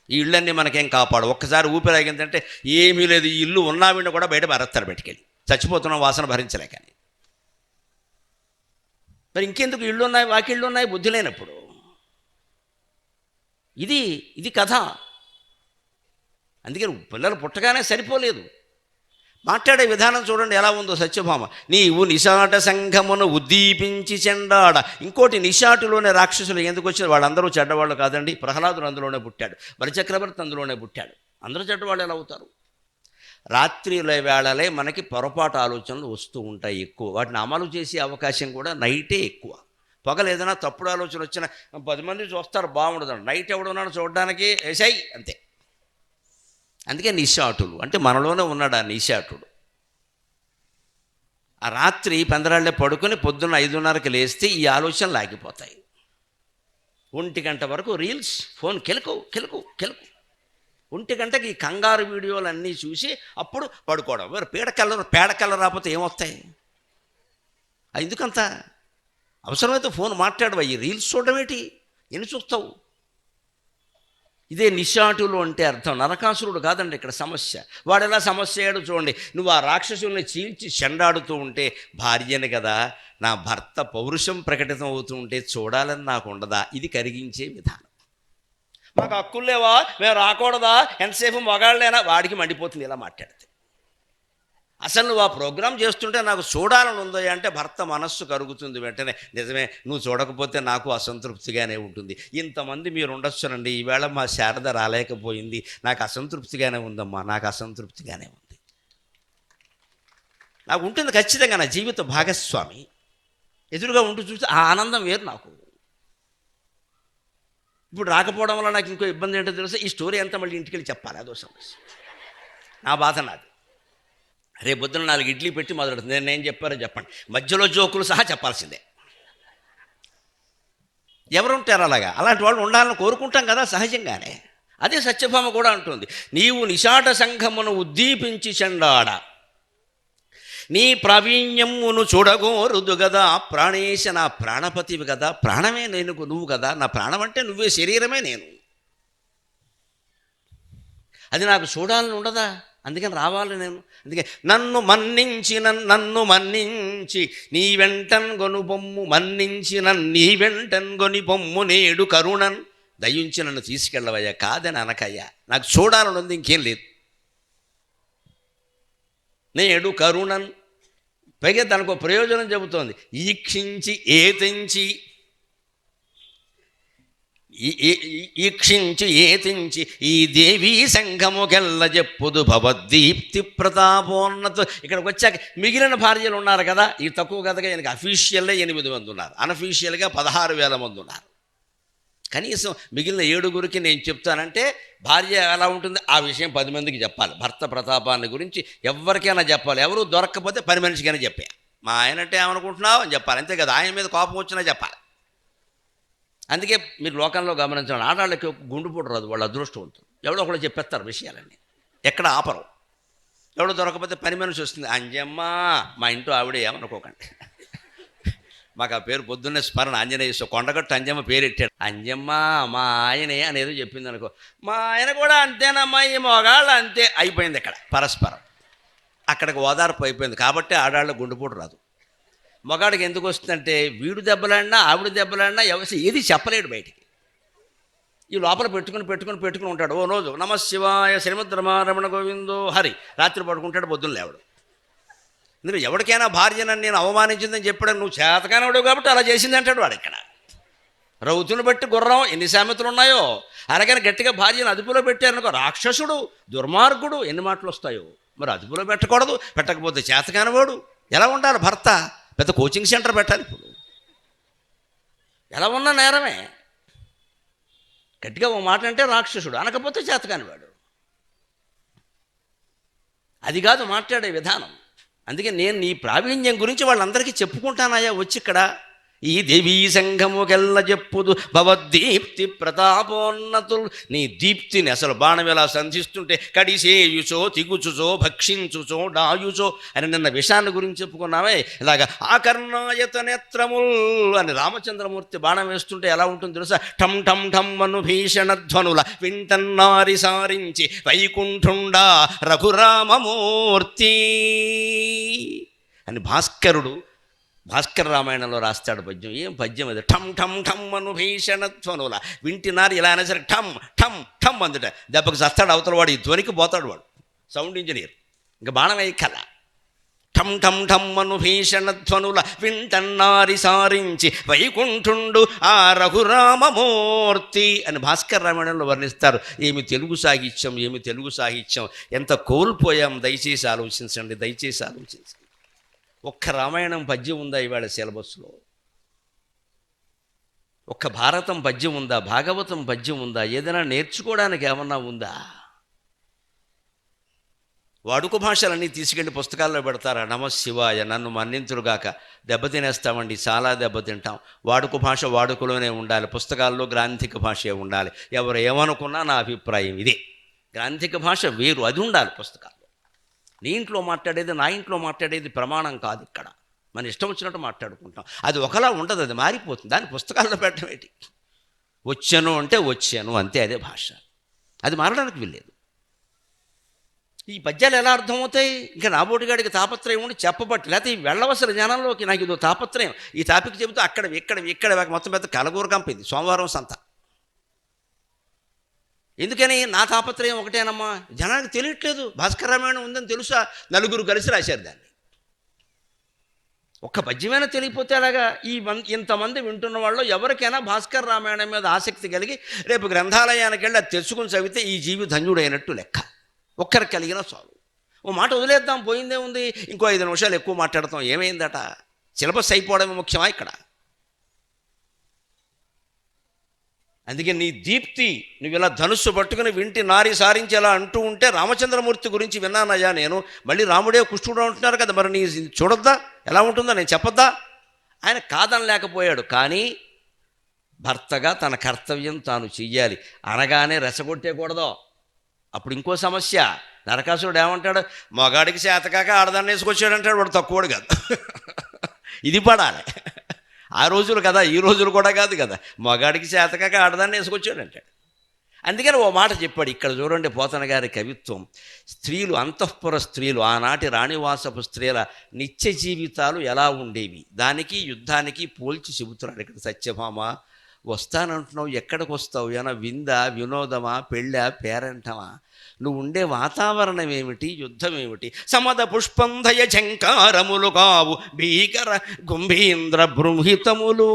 ఈ ఇళ్ళన్నీ మనకేం కాపాడు. ఒక్కసారి ఊపిరాగిందంటే ఏమీ లేదు. ఈ ఇల్లు ఉన్నావిండి కూడా బయట పారేస్తారు, బయటికెళ్ళి చచ్చిపోతున్న వాసన భరించలేకని. మరి ఇంకెందుకు ఇళ్ళు ఉన్నాయి, వాకిళ్ళు ఉన్నాయి, బుద్ధి లేనప్పుడు? ఇది కథ. అందుకని పిల్లలు పుట్టగానే సరిపోలేదు. మాట్లాడే విధానం చూడండి ఎలా ఉందో. సత్యభామ, నీవు నిశాట సంఘమును ఉద్దీపించి చెండాడ. ఇంకోటి, నిశాటులోనే రాక్షసులు ఎందుకు వచ్చారు? వాళ్ళందరూ చెడ్డవాళ్ళు కాదండి. ప్రహ్లాదుడు అందులోనే పుట్టాడు, బలిచక్రవర్తి అందులోనే పుట్టాడు. అందరూ చెడ్డవాళ్ళు ఎలా అవుతారు? రాత్రిలో వేళలే మనకి పొరపాటు ఆలోచనలు వస్తూ ఉంటాయి ఎక్కువ. వాటిని అమలు చేసే అవకాశం కూడా నైటే ఎక్కువ. పగలు ఏదైనా తప్పుడు ఆలోచన వచ్చినా 10 మంది చూస్తారు, బాగుండదు. నైట్ ఎవడున్నాడు చూడడానికి, ఏసై అంతే. అందుకే నిశాటులు అంటే మనలోనే ఉన్నాడు ఆ నిశాటుడు. ఆ రాత్రి పెందరాళ్ళే పడుకొని పొద్దున్న 5:30కి లేస్తే ఈ ఆలోచనలు ఆగిపోతాయి. 1 గంట వరకు రీల్స్, ఫోన్ కెలుకు. 1 గంటకి ఈ కంగారు వీడియోలు అన్నీ చూసి అప్పుడు పడుకోవడం. మరి పేడకల్ల రాకపోతే ఏమొస్తాయి? ఎందుకంత అవసరమైతే ఫోన్ మాట్లాడవా? ఈ రీల్స్ చూడడం ఏంటి? ఎన్ని చూస్తావు? ఇదే నిశాటులు అంటే అర్థం. నరకాసురుడు కాదండి ఇక్కడ సమస్య. వాడు ఎలా సమస్య అయ్యాడు చూడండి. నువ్వు ఆ రాక్షసుల్ని చీల్చి చెండాడుతూ ఉంటే, భార్యని కదా, నా భర్త పౌరుషం ప్రకటితం అవుతూ ఉంటే చూడాలని నాకు ఉండదా? ఇది కరిగించే విధానం. మాకు హక్కులేవా, మేము రాకూడదా, ఎంతసేపు మగాళ్ళైనా, వాడికి మండిపోతుంది ఇలా మాట్లాడితే. అసలు నువ్వు ఆ ప్రోగ్రాం చేస్తుంటే నాకు చూడాలని ఉందో అంటే భర్త మనస్సు కరుగుతుంది వెంటనే. నిజమే, నువ్వు చూడకపోతే నాకు అసంతృప్తిగానే ఉంటుంది. ఇంతమంది మీరు ఉండొచ్చునండి, ఈవేళ మా శారద రాలేకపోయింది, నాకు అసంతృప్తిగానే ఉందమ్మా, నాకు అసంతృప్తిగానే ఉంది. నాకు ఉంటుంది ఖచ్చితంగా, నా జీవిత భాగస్వామి ఎదురుగా ఉంటూ చూస్తే ఆ ఆనందం వేరు నాకు. ఇప్పుడు రాకపోవడం వల్ల నాకు ఇంకో ఇబ్బంది ఏంటో తెలుసా? ఈ స్టోరీ అంతా మళ్ళీ ఇంటికి వెళ్ళి చెప్పాలి, అదో సమస్య. నా బాధ నాది. రేపు పొద్దున 4 ఇడ్లీ పెట్టి మొదలెడుతుంది, నేను ఏం చెప్పారో చెప్పండి, మధ్యలో జోకులు సహా చెప్పాల్సిందే. ఎవరుంటారు అలాగా? అలాంటి వాళ్ళు ఉండాలని కోరుకుంటాం కదా సహజంగానే. అదే సత్యభామ కూడా అంటుంది, నీవు నిశాట సంఘమును ఉద్దీపించి చెండాడ, నీ ప్రావీణ్యమును చూడగోరుదు గదా ప్రాణేశ, నా ప్రాణపతివి కదా, ప్రాణమే నేను, నువ్వు కదా, నా ప్రాణం అంటే నువ్వే, శరీరమే నేను. అది నాకు చూడాలని ఉండదా? అందుకని రావాలి నేను. అందుకే నన్ను మన్నించి నీ వెంటన్ గొను బొమ్ము, మన్నించి నీ వెంటన్ గొని బొమ్ము, నేడు కరుణన్ దయించి నన్ను తీసుకెళ్ళవయ్యా, కాదని అనకయ్యా, నాకు చూడాలని ఉంది, ఇంకేం లేదు. నేడు కరుణన్, పైగా తనకు ప్రయోజనం చెబుతోంది. ఈక్షించి ఏతించి, ఈక్షించి ఏతించి ఈ దేవీ సంఘముకెల్ల చెప్పుదు భవద్దీప్తి ప్రతాపోన్నత. ఇక్కడికి వచ్చాక మిగిలిన భార్యలు ఉన్నారు కదా, ఈ తక్కువ కథగా ఈయనకి అఫీషియల్లే 8 మంది ఉన్నారు, అన్అఫీషియల్గా 16,000 మంది ఉన్నారు. కనీసం మిగిలిన 7గురికి నేను చెప్తానంటే భార్య ఎలా ఉంటుంది ఆ విషయం 10 మందికి చెప్పాలి. భర్త ప్రతాపాన్ని గురించి ఎవరికైనా చెప్పాలి. ఎవరు దొరక్కపోతే పని మనిషికైనా చెప్పా, మా ఆయన అంటే ఏమనుకుంటున్నావు అని చెప్పాలి, అంతే కదా. ఆయన మీద కోపం వచ్చినా చెప్పాలి. అందుకే మీరు లోకంలో గమనించండి, ఆడవాళ్ళకి గుండుపోటు రాదు, వాళ్ళు అదృష్టవంతులు. ఎవడో ఒకళ్ళు చెప్పేస్తారు విషయాలన్నీ, ఎక్కడ ఆపరు. ఎవడో దొరకకపోతే పని మనిషి వస్తుంది, అంజమ్మ, మా ఇంట్లో ఆవిడే, ఏమనుకోకండి. మాకు ఆ పేరు పొద్దున్నే స్మరణ, ఆంజనేయ కొండగట్టు అంజమ్మ పేరు ఎట్టాడు. అంజమ్మ మా ఆయనే అనేది చెప్పింది అనుకో, మా ఆయన కూడా అంతేనమ్మా, ఈ మొగాళ్ళు అంతే, అయిపోయింది ఇక్కడ పరస్పరం. అక్కడికి ఓదార్పు అయిపోయింది. కాబట్టి ఆడాళ్ళ గుండెపోటు రాదు. మగాడికి ఎందుకు వస్తుందంటే వీడు దెబ్బలాడినా ఆవిడ దెబ్బలాడినా ఏది చెప్పలేడు బయటికి. ఈ లోపల పెట్టుకుని ఉంటాడు. ఓ రోజు నమశివాయ శ్రీమద్ రమారమణ గోవిందో హరి, రాత్రి పడుకుంటాడు, పొద్దున్న లేవడు. ఎందుకంటే ఎవరికైనా భార్యనని నేను అవమానించిందని చెప్పాడు, నువ్వు చేతకానవాడు కాబట్టి అలా చేసింది అంటాడు వాడు. ఇక్కడ రౌతుని బట్టి గుర్రం ఎన్ని సామెతలు ఉన్నాయో. అలాగని గట్టిగా భార్యను అదుపులో పెట్టారనుకో, రాక్షసుడు, దుర్మార్గుడు, ఎన్ని మాటలు వస్తాయో. మరి అదుపులో పెట్టకూడదు, పెట్టకపోతే చేతకానవాడు. ఎలా ఉండాలి భర్త? పెద్ద కోచింగ్ సెంటర్ పెట్టాలి. ఇప్పుడు ఎలా ఉన్నా నేరమే. గట్టిగా ఓ మాట అంటే రాక్షసుడు, అనకపోతే చేతకానివాడు. అది కాదు మాట్లాడే విధానం. అందుకే నేను నీ ప్రావీణ్యం గురించి వాళ్ళందరికీ చెప్పుకుంటానయ్యా వచ్చి ఇక్కడ. ఈ దేవీ సంఘముకెల్ల చెప్పుదు భవద్దీప్తి ప్రతాపోన్నతులు. నీ దీప్తిని అసలు బాణం ఎలా సంధిస్తుంటే, కడిసేయుచో తిగుచుచో భక్షించుచో డాయుచో అని నిన్న విషాన్ని గురించి చెప్పుకున్నామే. ఇలాగా ఆకర్ణాయత నేత్రముల్ అని రామచంద్రమూర్తి బాణం వేస్తుంటే ఎలా ఉంటుంది తెలుసా? ఠం ఠం ఠం అను భీషణధ్వనుల వింటన్నారి సారించి వైకుంఠుండా రఘురామమూర్తి అని భాస్కర రామాయణంలో రాస్తాడు పద్యం. ఏం పద్యం అది? ఠం ఠం ఠం అను భీషణధ్వనుల, వింటినారు ఇలా అయినా సరే ఠం ఠం ఠం అందుట, దెబ్బకు చస్తాడు అవతల వాడు, ఈ ధ్వనికి పోతాడు వాడు, సౌండ్ ఇంజనీర్. ఇంకా బాణం కల ఠం ఠం ఠం అను భీషణధ్వనుల వింటన్నారి సారించి వైకుంఠుండు ఆ రఘురామమూర్తి అని భాస్కర రామాయణంలో వర్ణిస్తారు. ఏమి తెలుగు సాహిత్యం, ఎంత కోల్పోయాం. దయచేసి ఆలోచించండి, దయచేసి ఆలోచించండి. ఒక్క రామాయణం పద్యం ఉందా ఇవాళ సిలబస్లో? ఒక్క భారతం పద్యం ఉందా? భాగవతం పద్యం ఉందా? ఏదైనా నేర్చుకోవడానికి ఏమన్నా ఉందా? వాడుక భాషలన్నీ తీసుకెళ్ళి పుస్తకాల్లో పెడతారా? నమశివాయ, నన్ను మన్నింతురుగాక. దెబ్బతినేస్తామండి, చాలా దెబ్బతింటాం. వాడుక భాష వాడుకలోనే ఉండాలి, పుస్తకాల్లో గ్రాంథిక భాషే ఉండాలి. ఎవరు ఏమనుకున్నా నా అభిప్రాయం ఇదే. గ్రాంథిక భాష వేరు, అది ఉండాలి పుస్తకాలు. నీ ఇంట్లో మాట్లాడేది నా ఇంట్లో మాట్లాడేది ప్రమాణం కాదు. ఇక్కడ మన ఇష్టం వచ్చినట్టు మాట్లాడుకుంటాం. అది ఒకలా ఉండదు, అది మారిపోతుంది. దాన్ని పుస్తకాల్లో పెట్టడం ఏంటి? వచ్చాను అంటే వచ్చాను అంతే, అదే భాష. అది మారడానికి వీల్లేదు. ఈ పద్యాలు ఎలా అర్థమవుతాయి? ఇంకా నాబోటిగాడికి తాపత్రయం ఉండి చెప్పబట్టి, లేకపోతే ఈ వెళ్ళవలసిన జనంలోకి నాకు ఇదో తాపత్రయం, ఈ టాపిక్ చెబుతూ ఇక్కడ మొత్తం పెద్ద కలగూర కంపింది సోమవారం సంత. ఎందుకని? నా తాపత్రయం ఒకటేనమ్మా, జనానికి తెలియట్లేదు. భాస్కర రామాయణం ఉందని తెలుసా, నలుగురు కలిసి రాశారు దాన్ని. ఒక్క పద్యమైనా తెలియపోతే అలాగా ఇంతమంది వింటున్న వాళ్ళు ఎవరికైనా భాస్కర రామాయణం మీద ఆసక్తి కలిగి రేపు గ్రంథాలయానికి వెళ్ళి అది తెచ్చుకుని చదివితే ఈ జీవి ధన్యుడైనట్టు లెక్క. ఒక్కరికి కలిగిన చాలు. ఓ మాట వదిలేద్దాం, పోయిందే ఉంది, ఇంకో 5 నిమిషాలు ఎక్కువ మాట్లాడతాం, ఏమైందట? సిలబస్ అయిపోవడమే ముఖ్యమా ఇక్కడ? అందుకే నీ దీప్తి, నువ్వు ఇలా ధనుస్సు పట్టుకుని వింటి నారి సారించేలా అంటూ ఉంటే, రామచంద్రమూర్తి గురించి విన్నానయ్యా నేను, మళ్ళీ రాముడే కుష్ఠుడు అంటున్నారు కదా, మరి నీ చూడొద్దా ఎలా ఉంటుందో, నేను చెప్పొద్దా? ఆయన కాదనలేకపోయాడు. కానీ భర్తగా తన కర్తవ్యం తాను చెయ్యాలి. అనగానే రెచ్చగొట్టేకూడదు. అప్పుడు ఇంకో సమస్య. నరకాసురుడు ఏమంటాడు? మగాడికి చేతకాక ఆడదాన్ని వేసుకొచ్చాడంటాడు, వాడు తక్కువడు కాదు. ఇది పడాలి. ఆ రోజులు కదా, ఈ రోజులు కూడా కాదు కదా. మగాడికి చేతకాక ఆడదాన్ని వేసుకొచ్చాడంటాడు. అందుకని ఓ మాట చెప్పాడు. ఇక్కడ చూడండి పోతన గారి కవిత్వం. స్త్రీలు, అంతఃపుర స్త్రీలు, ఆనాటి రాణివాసపు స్త్రీల నిత్య జీవితాలు ఎలా ఉండేవి, దానికి యుద్ధానికి పోల్చి చెబుతున్నాడు ఇక్కడ. సత్యభామ, వస్తానంటున్నావు, ఎక్కడికి వస్తావు? ఏమైనా విందా, వినోదమా, పెళ్ళా, పేరంటమా? నువ్వు ఉండే వాతావరణం ఏమిటి, యుద్ధం ఏమిటి? సమద పుష్పంధయ ఝంకారములు కావు భీకర గుంభీంద్ర బృంహితములు.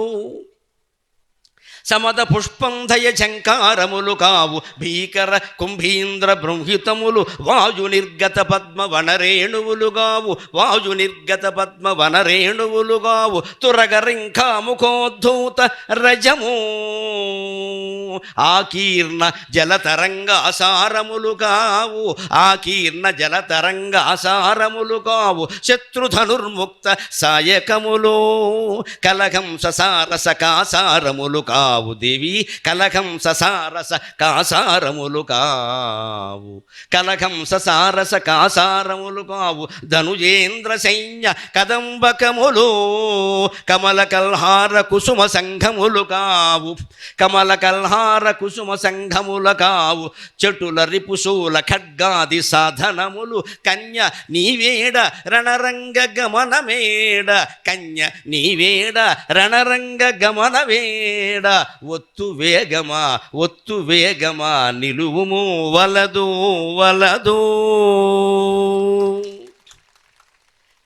సమద పుష్పంధయ ఝంకారములు కావు భీకర కుంభీంద్ర బృంహితములు. వాయు నిర్గత పద్మ వనరేణువులు గావు, వాయు నిర్గత పద్మ వనరేణువులు గావు. తురగరింఖా ముఖోద్ధూత రజము ఆకీర్ణ జలతరంగాసారములు కావు, ఆకీర్ణ జలతరంగాసారములు కావు. శత్రుధనుర్ముక్త సాయకములు కలగం ససారస కాసారములు కావు. దేవి కలగం ససారస కాసారములు కావు, కలగం ససారస కాసారములు కావు. ధనుజేంద్ర సైన్య కదంబకములు కమల కల్హార కుసుమ సంఘములు కావు, కమల కల్హార కుసుమ సంఘముల కావు. చెటుల రిపుశూల ఖడ్గాది సాధనములు కన్య నీవేడ రణరంగ గమనమేడ, కన్య నీవేడ రణరంగ గమనమేడ. ఒత్తు వేగమా, ఒత్తు వేగమా, నిలువుము వలదు వలదు.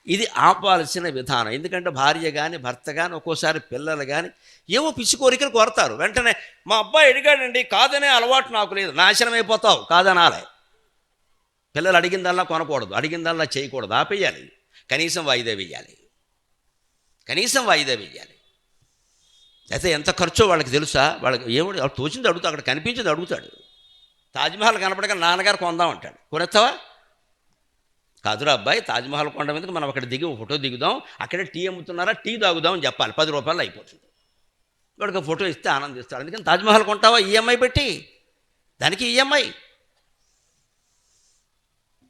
ఇది ఆపాల్సిన విధానం. ఎందుకంటే భార్య కానీ భర్త కానీ ఒక్కోసారి పిల్లలు కానీ ఏవో పిచ్చి కోరికలు కోరతారు. వెంటనే మా అబ్బాయి అడిగాడండి, కాదనే అలవాటు నాకు లేదు, నాశనం అయిపోతావు, కాదనాలే. పిల్లలు అడిగిందల్లా కొనకూడదు, అడిగిందల్లా చేయకూడదు, ఆపేయాలి. కనీసం వాయిదా వేయాలి, కనీసం వాయిదా వేయాలి. అయితే ఎంత ఖర్చో వాళ్ళకి తెలుసా? వాళ్ళకి ఏమిటి వాళ్ళు తోచింది అడుగుతాడు, అక్కడ కనిపించింది అడుగుతాడు. తాజ్మహల్ కనపడక నాన్నగారు కొందాం అంటాడు, కొనేస్తావా? కాదురా అబ్బాయి, తాజ్మహల్ కొండ మీదకి మనం అక్కడ దిగి ఫోటో దిగుదాం, అక్కడే టీ అమ్ముతున్నారా, టీ తాగుదాం అని చెప్పాలి. 10 రూపాయలు అయిపోతుంది. వాడికి ఫోటో ఇస్తే ఆనందిస్తాడు. అందుకని తాజ్మహల్ కొంటావా? ఈఎంఐ పెట్టి, దానికి ఈఎంఐ.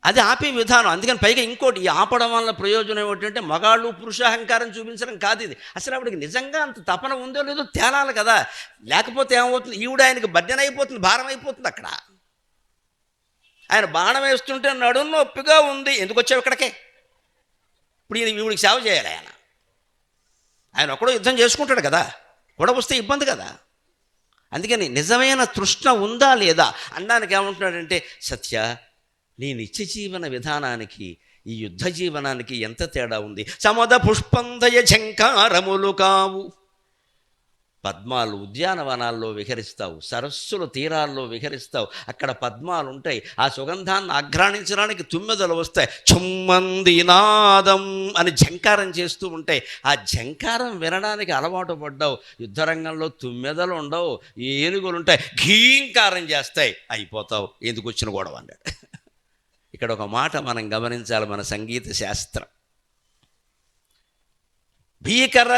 అది ఆపే విధానం. అందుకని పైగా ఇంకోటి, ఈ ఆపడం వల్ల ప్రయోజనం ఏమిటంటే మగాళ్ళు పురుషాహంకారం చూపించడం కాదు ఇది. అసలు ఆవిడకి నిజంగా అంత తపన ఉందో లేదో తేలాలి కదా. లేకపోతే ఏమవుతుంది, ఈవిడ ఆయనకి బడ్డెన అయిపోతుంది, భారం అయిపోతుంది. అక్కడ ఆయన బాణం వేస్తుంటే నడుము నొప్పిగా ఉంది, ఎందుకు వచ్చావు ఇక్కడికే? ఇప్పుడు ఈవిడికి సేవ చేయాలి. ఆయన ఒక్కడో యుద్ధం చేసుకుంటాడు కదా, కూడా వస్తే ఇబ్బంది కదా. అందుకని నిజమైన తృష్ణ ఉందా లేదా అనడానికి ఏమంటున్నాడంటే, సత్య నీ నిత్య జీవన విధానానికి ఈ యుద్ధ జీవనానికి ఎంత తేడా ఉంది. సమద పుష్పందయ ఝంకారములు కావు. పద్మాలు ఉద్యానవనాల్లో విహరిస్తావు, సరస్సుల తీరాల్లో విహరిస్తావు, అక్కడ పద్మాలు ఉంటాయి. ఆ సుగంధాన్ని ఆఘ్రాణించడానికి తుమ్మెదలు వస్తాయి, చుమ్మంది నాదం అని ఝంకారం చేస్తూ ఉంటాయి. ఆ ఝంకారం వినడానికి అలవాటు పడ్డావు. యుద్ధరంగంలో తుమ్మెదలు ఉండవు, ఏనుగులు ఉంటాయి, ఘీంకారం చేస్తాయి, అయిపోతావు, ఎందుకు వచ్చిన గొడవ అన్నాడు. ఇక్కడ ఒక మాట మనం గమనించాలి, మన సంగీత శాస్త్రం. భీకర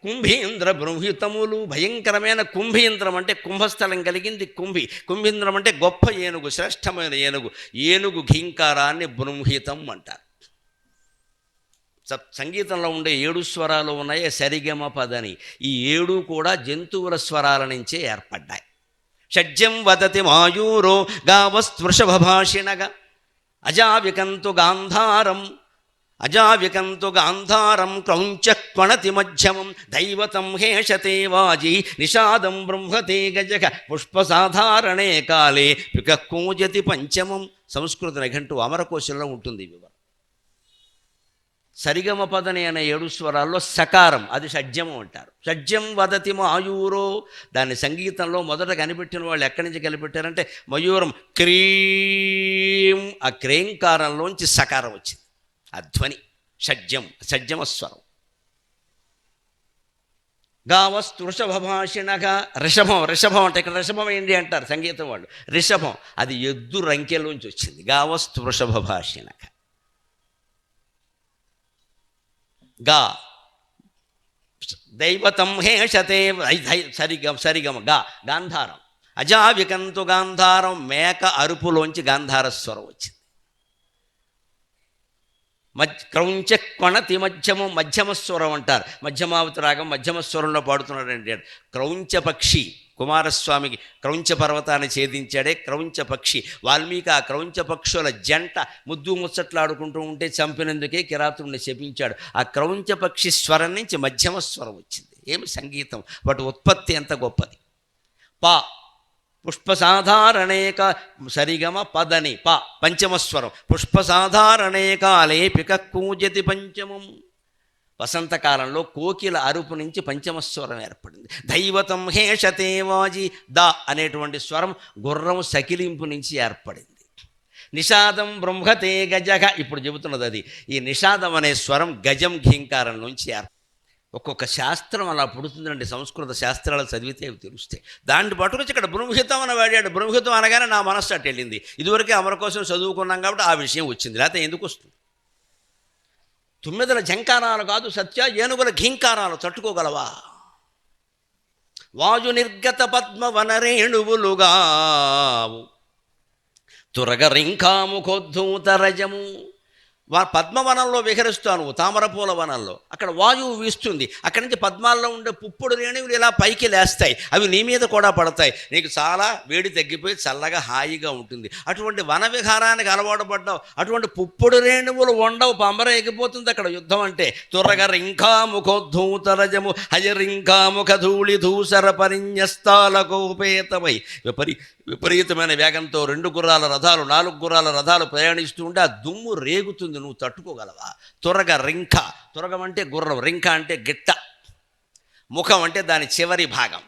కుంభీంద్ర బృంహితములు, భయంకరమైన కుంభీంద్రం అంటే కుంభస్థలం కలిగింది కుంభి, కుంభీంద్రం అంటే గొప్ప ఏనుగు, శ్రేష్టమైన ఏనుగు. ఏనుగు ఘీంకారాన్ని బృంహితం అంటారు. సంగీతంలో ఉండే 7 స్వరాలు ఉన్నాయి, సరిగమ పదని. ఈ 7 కూడా జంతువుల స్వరాల నుంచే ఏర్పడ్డాయి. షడ్జం వదతి మాయూరో గావస్వృషభభాషిణగ అజావికంతు గాంధారం క్రౌంచక్వణతి మధ్యమం దైవతం హేషతే వాజీ నిషాదం బృంహతే గజక పుష్పసాధారణే కాలే పికూజతి పంచమం. సంస్కృత నిఘంటు అమరకోశంలో ఉంటుంది వివరం. సరిగమ పదని అనే 7 స్వరాల్లో సకారం, అది షడ్జము అంటారు. షడ్జం వదతి మాయూరో, దాన్ని సంగీతంలో మొదట కనిపెట్టిన వాళ్ళు ఎక్కడి నుంచి కనిపెట్టారంటే మయూరం క్రీం, ఆ క్రేంకారంలోంచి సకారం వచ్చింది, ఆ ధ్వని షడ్జం, షడ్జమస్వరం. గావస్తృషభభాషిణగా రిషభం అంటే ఇక్కడ రిషభం ఏంటి అంటారు సంగీతం వాళ్ళు. రిషభం అది ఎద్దు రంకెలోంచి వచ్చింది. గావస్తృషభభాషిణగా గా దైవతం హేషతే సరిగమ గా గాంధారం. అజావికంతు గాంధారం, మేక అరుపులోంచి గాంధారస్వరం వచ్చింది. క్రౌంచక్వణతి మధ్యమం, మధ్యమస్వరం అంటారు. మధ్యమావతి రాగం మధ్యమస్వరంలో పాడుతున్నాడండి. క్రౌంచ పక్షి కుమారస్వామికి క్రౌంచ పర్వతాన్ని ఛేదించాడే క్రౌంచ పక్షి. వాల్మీకి ఆ క్రౌంచ పక్షుల జంట ముద్దు ముచ్చట్లాడుకుంటూ ఉంటే చంపినందుకే కిరాతుడిని శపించాడు. ఆ క్రౌంచ పక్షి స్వరం నుంచి మధ్యమస్వరం వచ్చింది. ఏమి సంగీతం, వాటి ఉత్పత్తి ఎంత గొప్పది. పా పుష్పసాధారణేక సరిగమ పదని ప పంచమస్వరం. పుష్పసాధారణే కాలే పికూజతి పంచమం. వసంతకాలంలో కోకిల అరుపు నుంచి పంచమస్వరం ఏర్పడింది. దైవతం హేషతే వాజీ, ద అనేటువంటి స్వరం గుర్రం సకిలింపు నుంచి ఏర్పడింది. నిషాదం బృంహతే గజగ, ఇప్పుడు చెబుతున్నది అది. ఈ నిషాదం అనే స్వరం గజం ఘీంకారం నుంచి ఏర్పడింది. ఒక్కొక్క శాస్త్రం అలా పుడుతుందండి. సంస్కృత శాస్త్రాలు చదివితే అవి తెలుస్తాయి. దాన్ని పట్టుకొచ్చి ఇక్కడ బృంహితం అని వాడాడు. బృంహితం అనగానే నా మనస్సు అటు వెళ్ళింది. ఇదివరకే అమర కోసం చదువుకున్నాం కాబట్టి ఆ విషయం వచ్చింది, లేకపోతే ఎందుకు వస్తుంది. తుమ్మెదల జంకారాలు కాదు సత్య, ఏనుగుల ఘీంకారాలు తట్టుకోగలవా? వాయు నిర్గత పద్మ వనరేణువులుగావు తురగ రింకాముఖోద్ధూతరజము. పద్మవనంలో విహరిస్తాను, తామరపూల వనంలో. అక్కడ వాయువు వీస్తుంది, అక్కడి నుంచి పద్మాల్లో ఉండే పుప్పుడు రేణువులు ఇలా పైకి లేస్తాయి. అవి నీ మీద కూడా పడతాయి. నీకు చాలా వేడి తగ్గిపోయి చల్లగా హాయిగా ఉంటుంది. అటువంటి వన విహారానికి అలవాటు పడ్డావు. అటువంటి పుప్పుడు రేణువులు ఉండవు, పంబర ఎగిపోతుంది అక్కడ యుద్ధం అంటే. తురగ రింకాముఖోద్ధూతరజము హయరింకాముఖ ధూళి ధూసర పరిన్యస్తాలకోపేతమై. విపరీతమైన వేగంతో 2 గుర్రాల రథాలు 4 గుర్రాల రథాలు ప్రయాణిస్తూ ఉంటే ఆ దుమ్ము రేగుతుంది, నువ్వు తట్టుకోగలవా? తురగ రింక, తురగం అంటే గుర్రం, రింక అంటే గిట్ట, ముఖం అంటే దాని చివరి భాగం.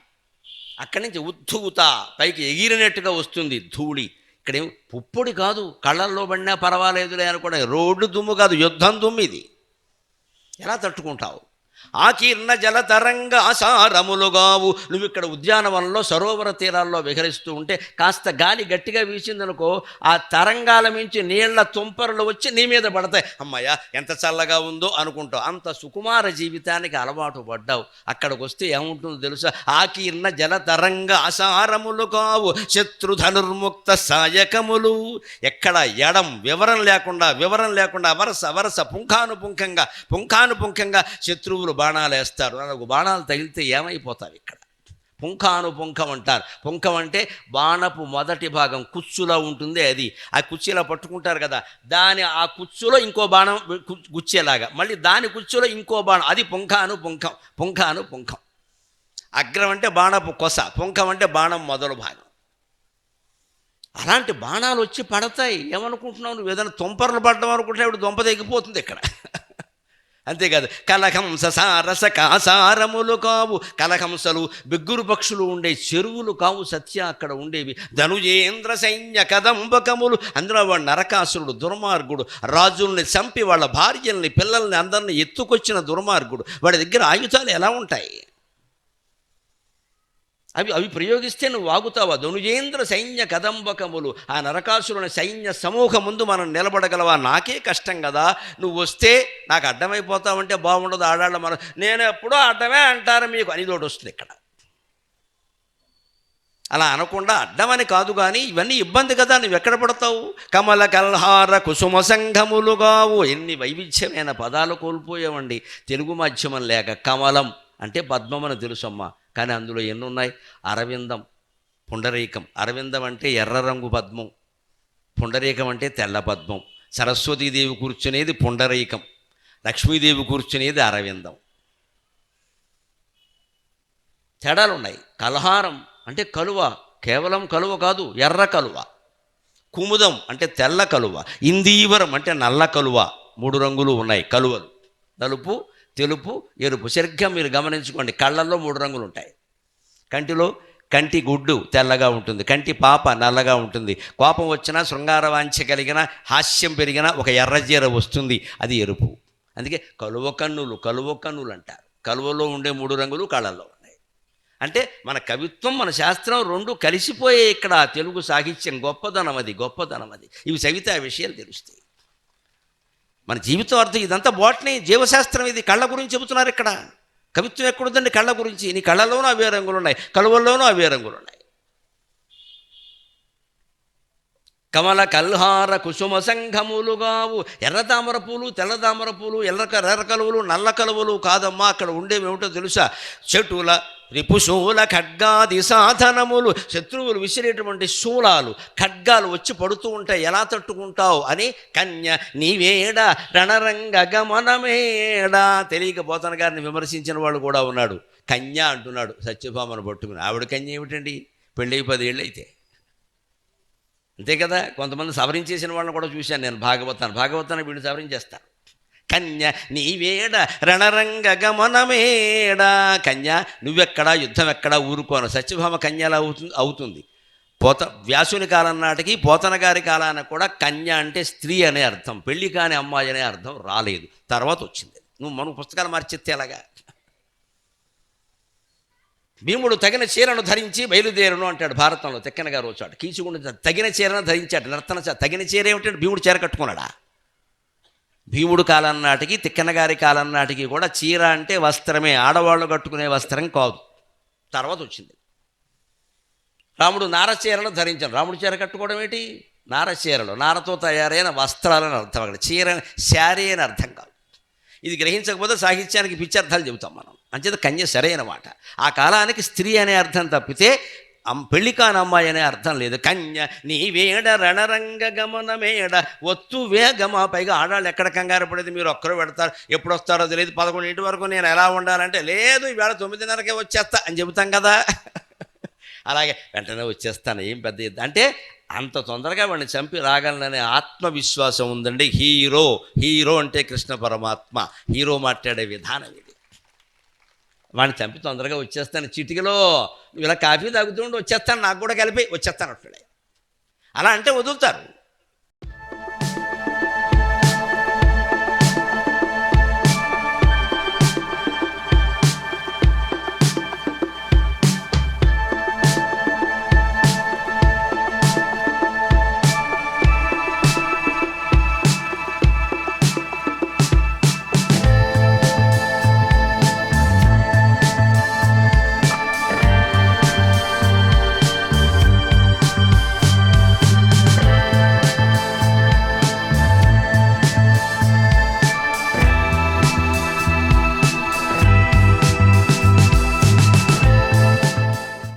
అక్కడి నుంచి ఉద్ధూత పైకి ఎగిరినట్టుగా వస్తుంది ధూళి. ఇక్కడేం పుప్పొడి కాదు, కళ్ళల్లో పడినా పర్వాలేదులే అనుకోండి. రోడ్డు దుమ్ము కాదు, యుద్ధం దుమ్ము ఇది. ఎలా తట్టుకుంటావు? ఆకీర్ణ జల తరంగ అసారములుగావు. నువ్వు ఇక్కడ ఉద్యానవనంలో సరోవర తీరాల్లో విహరిస్తూ ఉంటే కాస్త గాలి గట్టిగా వీసిందనుకో, ఆ తరంగాల మించి నీళ్ల తుంపరలు వచ్చి నీ మీద పడతాయి. అమ్మయ్య ఎంత చల్లగా ఉందో అనుకుంటావు. అంత సుకుమార జీవితానికి అలవాటు పడ్డావు. అక్కడికి వస్తే ఏముంటుందో తెలుసా? ఆకీర్ణ జల తరంగ అసారములు కావు శత్రుధనుర్ముక్త సాయకములు. ఎక్కడ ఎడం వివరం లేకుండా వరస పుంఖానుపుంఖంగా శత్రువులు బాణాలు వేస్తారు. నాకు బాణాలు తగిలితే ఏమైపోతావు? ఇక్కడ పుంఖానుపుంఖం అంటారు. పుంఖం అంటే బాణపు మొదటి భాగం కుచ్చులా ఉంటుంది, అది ఆ కుర్చీలా పట్టుకుంటారు కదా, ఆ కుచ్చులో ఇంకో బాణం గుచ్చేలాగా, మళ్ళీ దాని కుచ్చులో ఇంకో బాణం, అది పుంఖానుపుంఖం. అగ్రం అంటే బాణపు కొస, పుంఖం అంటే బాణం మొదలు భాగం. అలాంటి బాణాలు వచ్చి పడతాయి. ఏమనుకుంటున్నావు నువ్వు? ఏదైనా తుంపర్లు పడడం అనుకుంటున్నా, ఇప్పుడు దొంప తెగిపోతుంది ఇక్కడ. అంతేకాదు, కలహంస సారస కాసారములు కావు. కలహంసలు బిగ్గురు పక్షులు ఉండే చెరువులు కావు సత్య అక్కడ ఉండేవి. ధనుజేంద్ర సైన్య కదంబకములు. అందులో వాడు నరకాసురుడు, దుర్మార్గుడు, రాజుల్ని చంపి వాళ్ళ భార్యల్ని పిల్లల్ని అందరిని ఎత్తుకొచ్చిన దుర్మార్గుడు. వాడి దగ్గర ఆయుధాలు ఎలా ఉంటాయి? అవి ప్రయోగిస్తే నువ్వు ఆగుతావా? ధనుజేంద్ర సైన్య కదంబకములు. ఆ నరకాసురుని సైన్య సమూహం ముందు మనం నిలబడగలవా? నాకే కష్టం కదా, నువ్వు వస్తే నాకు అడ్డమైపోతావంటే బాగుండదు. ఆడాళ్ళ మనం నేను ఎప్పుడూ అడ్డమే అంటారు మీకు అని తోటి వస్తుంది ఇక్కడ. అలా అనకుండా అడ్డమని కాదు కానీ ఇవన్నీ ఇబ్బంది కదా, నువ్వు ఎక్కడ పడతావు? కమల కల్హార కుసుమ సంఘములుగావు. ఎన్ని వైవిధ్యమైన పదాలు కోల్పోయామండి తెలుగు మాధ్యమం లేక. కమలం అంటే పద్మమని తెలుసమ్మా, కానీ అందులో ఎన్ని ఉన్నాయి? అరవిందం, పుండరీకం. అరవిందం అంటే ఎర్ర రంగు పద్మం, పుండరీకం అంటే తెల్ల పద్మం. సరస్వతీదేవి కూర్చునేది పుండరీకం, లక్ష్మీదేవి కూర్చునేది అరవిందం. తేడాలు ఉన్నాయి. కల్హారం అంటే కలువ, కేవలం కలువ కాదు, ఎర్ర కలువ. కుముదం అంటే తెల్ల కలువ. ఇందీవరం అంటే నల్ల కలువ. 3 రంగులు ఉన్నాయి కలువలు, నలుపు, తెలుపు, ఎరుపు. సరిగ్గా మీరు గమనించుకోండి, కళ్ళల్లో 3 రంగులు ఉంటాయి. కంటిలో కంటి గుడ్డు తెల్లగా ఉంటుంది, కంటి పాప నల్లగా ఉంటుంది. కోపం వచ్చినా, శృంగార వాంఛ కలిగిన, హాస్యం పెరిగినా ఒక ఎర్రజీర వస్తుంది, అది ఎరుపు. అందుకే కలువ కన్నులు అంటారు. కలువలో ఉండే 3 రంగులు కళ్ళల్లో ఉన్నాయి. అంటే మన కవిత్వం, మన శాస్త్రం 2 కలిసిపోయే ఇక్కడ. తెలుగు సాహిత్యం గొప్పదనం అది. ఇవి చదివితే ఆ విషయాలు తెలుస్తాయి. మన జీవితం అర్థం ఇదంతా బోటనీ, జీవశాస్త్రం. ఇది కళ్ళ గురించి చెబుతున్నారు ఇక్కడ. కవిత్వం ఎక్కడుందండి? కళ్ళ గురించి. నీ కళ్ళలోనూ అవే రంగులు ఉన్నాయి, కలువల్లోనూ అవే రంగులు ఉన్నాయి. కమల కల్హార కుసుమ సంఘములుగావు. ఎర్ర తామర పూలు, తెల్ల తామర పూలు, ఎర్ర కలువలు, నల్ల కలువలు కాదమ్మా. అక్కడ ఉండేవేమిటో తెలుసా? చెటుల రిపుశూల ఖడ్గాది సాధనములు. శత్రువులు విసిరేటువంటి శూలాలు, ఖడ్గాలు వచ్చి పడుతూ ఉంటాయి, ఎలా తట్టుకుంటావు అని. కన్య నీవేడ రణరంగ గమనమేడ. తెలియక పోతన గారిని విమర్శించిన వాడు కూడా ఉన్నాడు. కన్య అంటున్నాడు సత్యభామను పట్టుకుని. ఆవిడ కన్య ఏమిటండి? పెళ్ళి 10 ఏళ్ళు అయితే అంతే కదా. కొంతమంది సవరించేసిన వాళ్ళని కూడా చూశాను నేను. భాగవతాన్ని వీళ్ళు సవరించేస్తారు. కన్య నీవేడ రణరంగ గమనమేడ. కన్య నువ్వెక్కడా, యుద్ధం ఎక్కడా, ఊరుకోను. సత్యభామ కన్యలా అవుతుంది. వ్యాసుని కాలం నాటికి, పోతన గారి కాలానికి కూడా కన్య అంటే స్త్రీ అనే అర్థం, పెళ్లి కాని అమ్మాయి అనే అర్థం రాలేదు, తర్వాత వచ్చింది. నువ్వు పుస్తకాలు మార్చెత్తే ఎలాగా? భీముడు తగిన చీరను ధరించి బయలుదేరును అంటాడు భారతంలో. తిక్కన గారు వచ్చాడు, కీచుకుంటు తగిన చీరను ధరించాడు. నర్తన తగిన చీర ఏమిటంటే భీముడు చీర కట్టుకున్నాడా? భీముడు కాలం నాటికి, తిక్కన గారి కాలం నాటికి కూడా చీర అంటే వస్త్రమే, ఆడవాళ్ళు కట్టుకునే వస్త్రం కాదు, తర్వాత వచ్చింది. రాముడు నారచీరను ధరించాడు. రాముడు చీర కట్టుకోవడం ఏంటి? నారచీరలు, నారతో తయారైన వస్త్రాలని అర్థం. అక్కడ చీర శారీ అని అర్థం కాదు. ఇది గ్రహించకపోతే సాహిత్యానికి పిచ్చర్థాలు చెబుతాం మనం. అంచేత కన్య సరైన మాట. ఆ కాలానికి స్త్రీ అనే అర్థం తప్పితే పెళ్లి కాని అమ్మాయి అనే అర్థం లేదు. కన్య నీవేడ రణరంగ గమనమేడ ఒత్తు వేగమా. పైగా ఆడాళ్ళు ఎక్కడ కంగారు పడేది? మీరు ఒక్కరు పెడతారు, ఎప్పుడు వస్తారో తెలియదు. 11 వరకు నేను ఎలా ఉండాలంటే, లేదు ఈవేళ 9:30కే వచ్చేస్తా అని చెబుతాం కదా. అలాగే వెంటనే వచ్చేస్తాను, ఏం పెద్ద అంటే అంత తొందరగా వాడిని చంపి రాగలననే ఆత్మవిశ్వాసం ఉందండి. హీరో అంటే కృష్ణ పరమాత్మ. హీరో మాట్లాడే విధానం ఇది. వాడిని చంపి తొందరగా వచ్చేస్తాను, చిటికలో ఇలా కాఫీ తాగుతూ ఉండి వచ్చేస్తాను, నాకు కూడా కలిపి వచ్చేస్తాను అంటాడు. అలా అంటే వదులుతారు.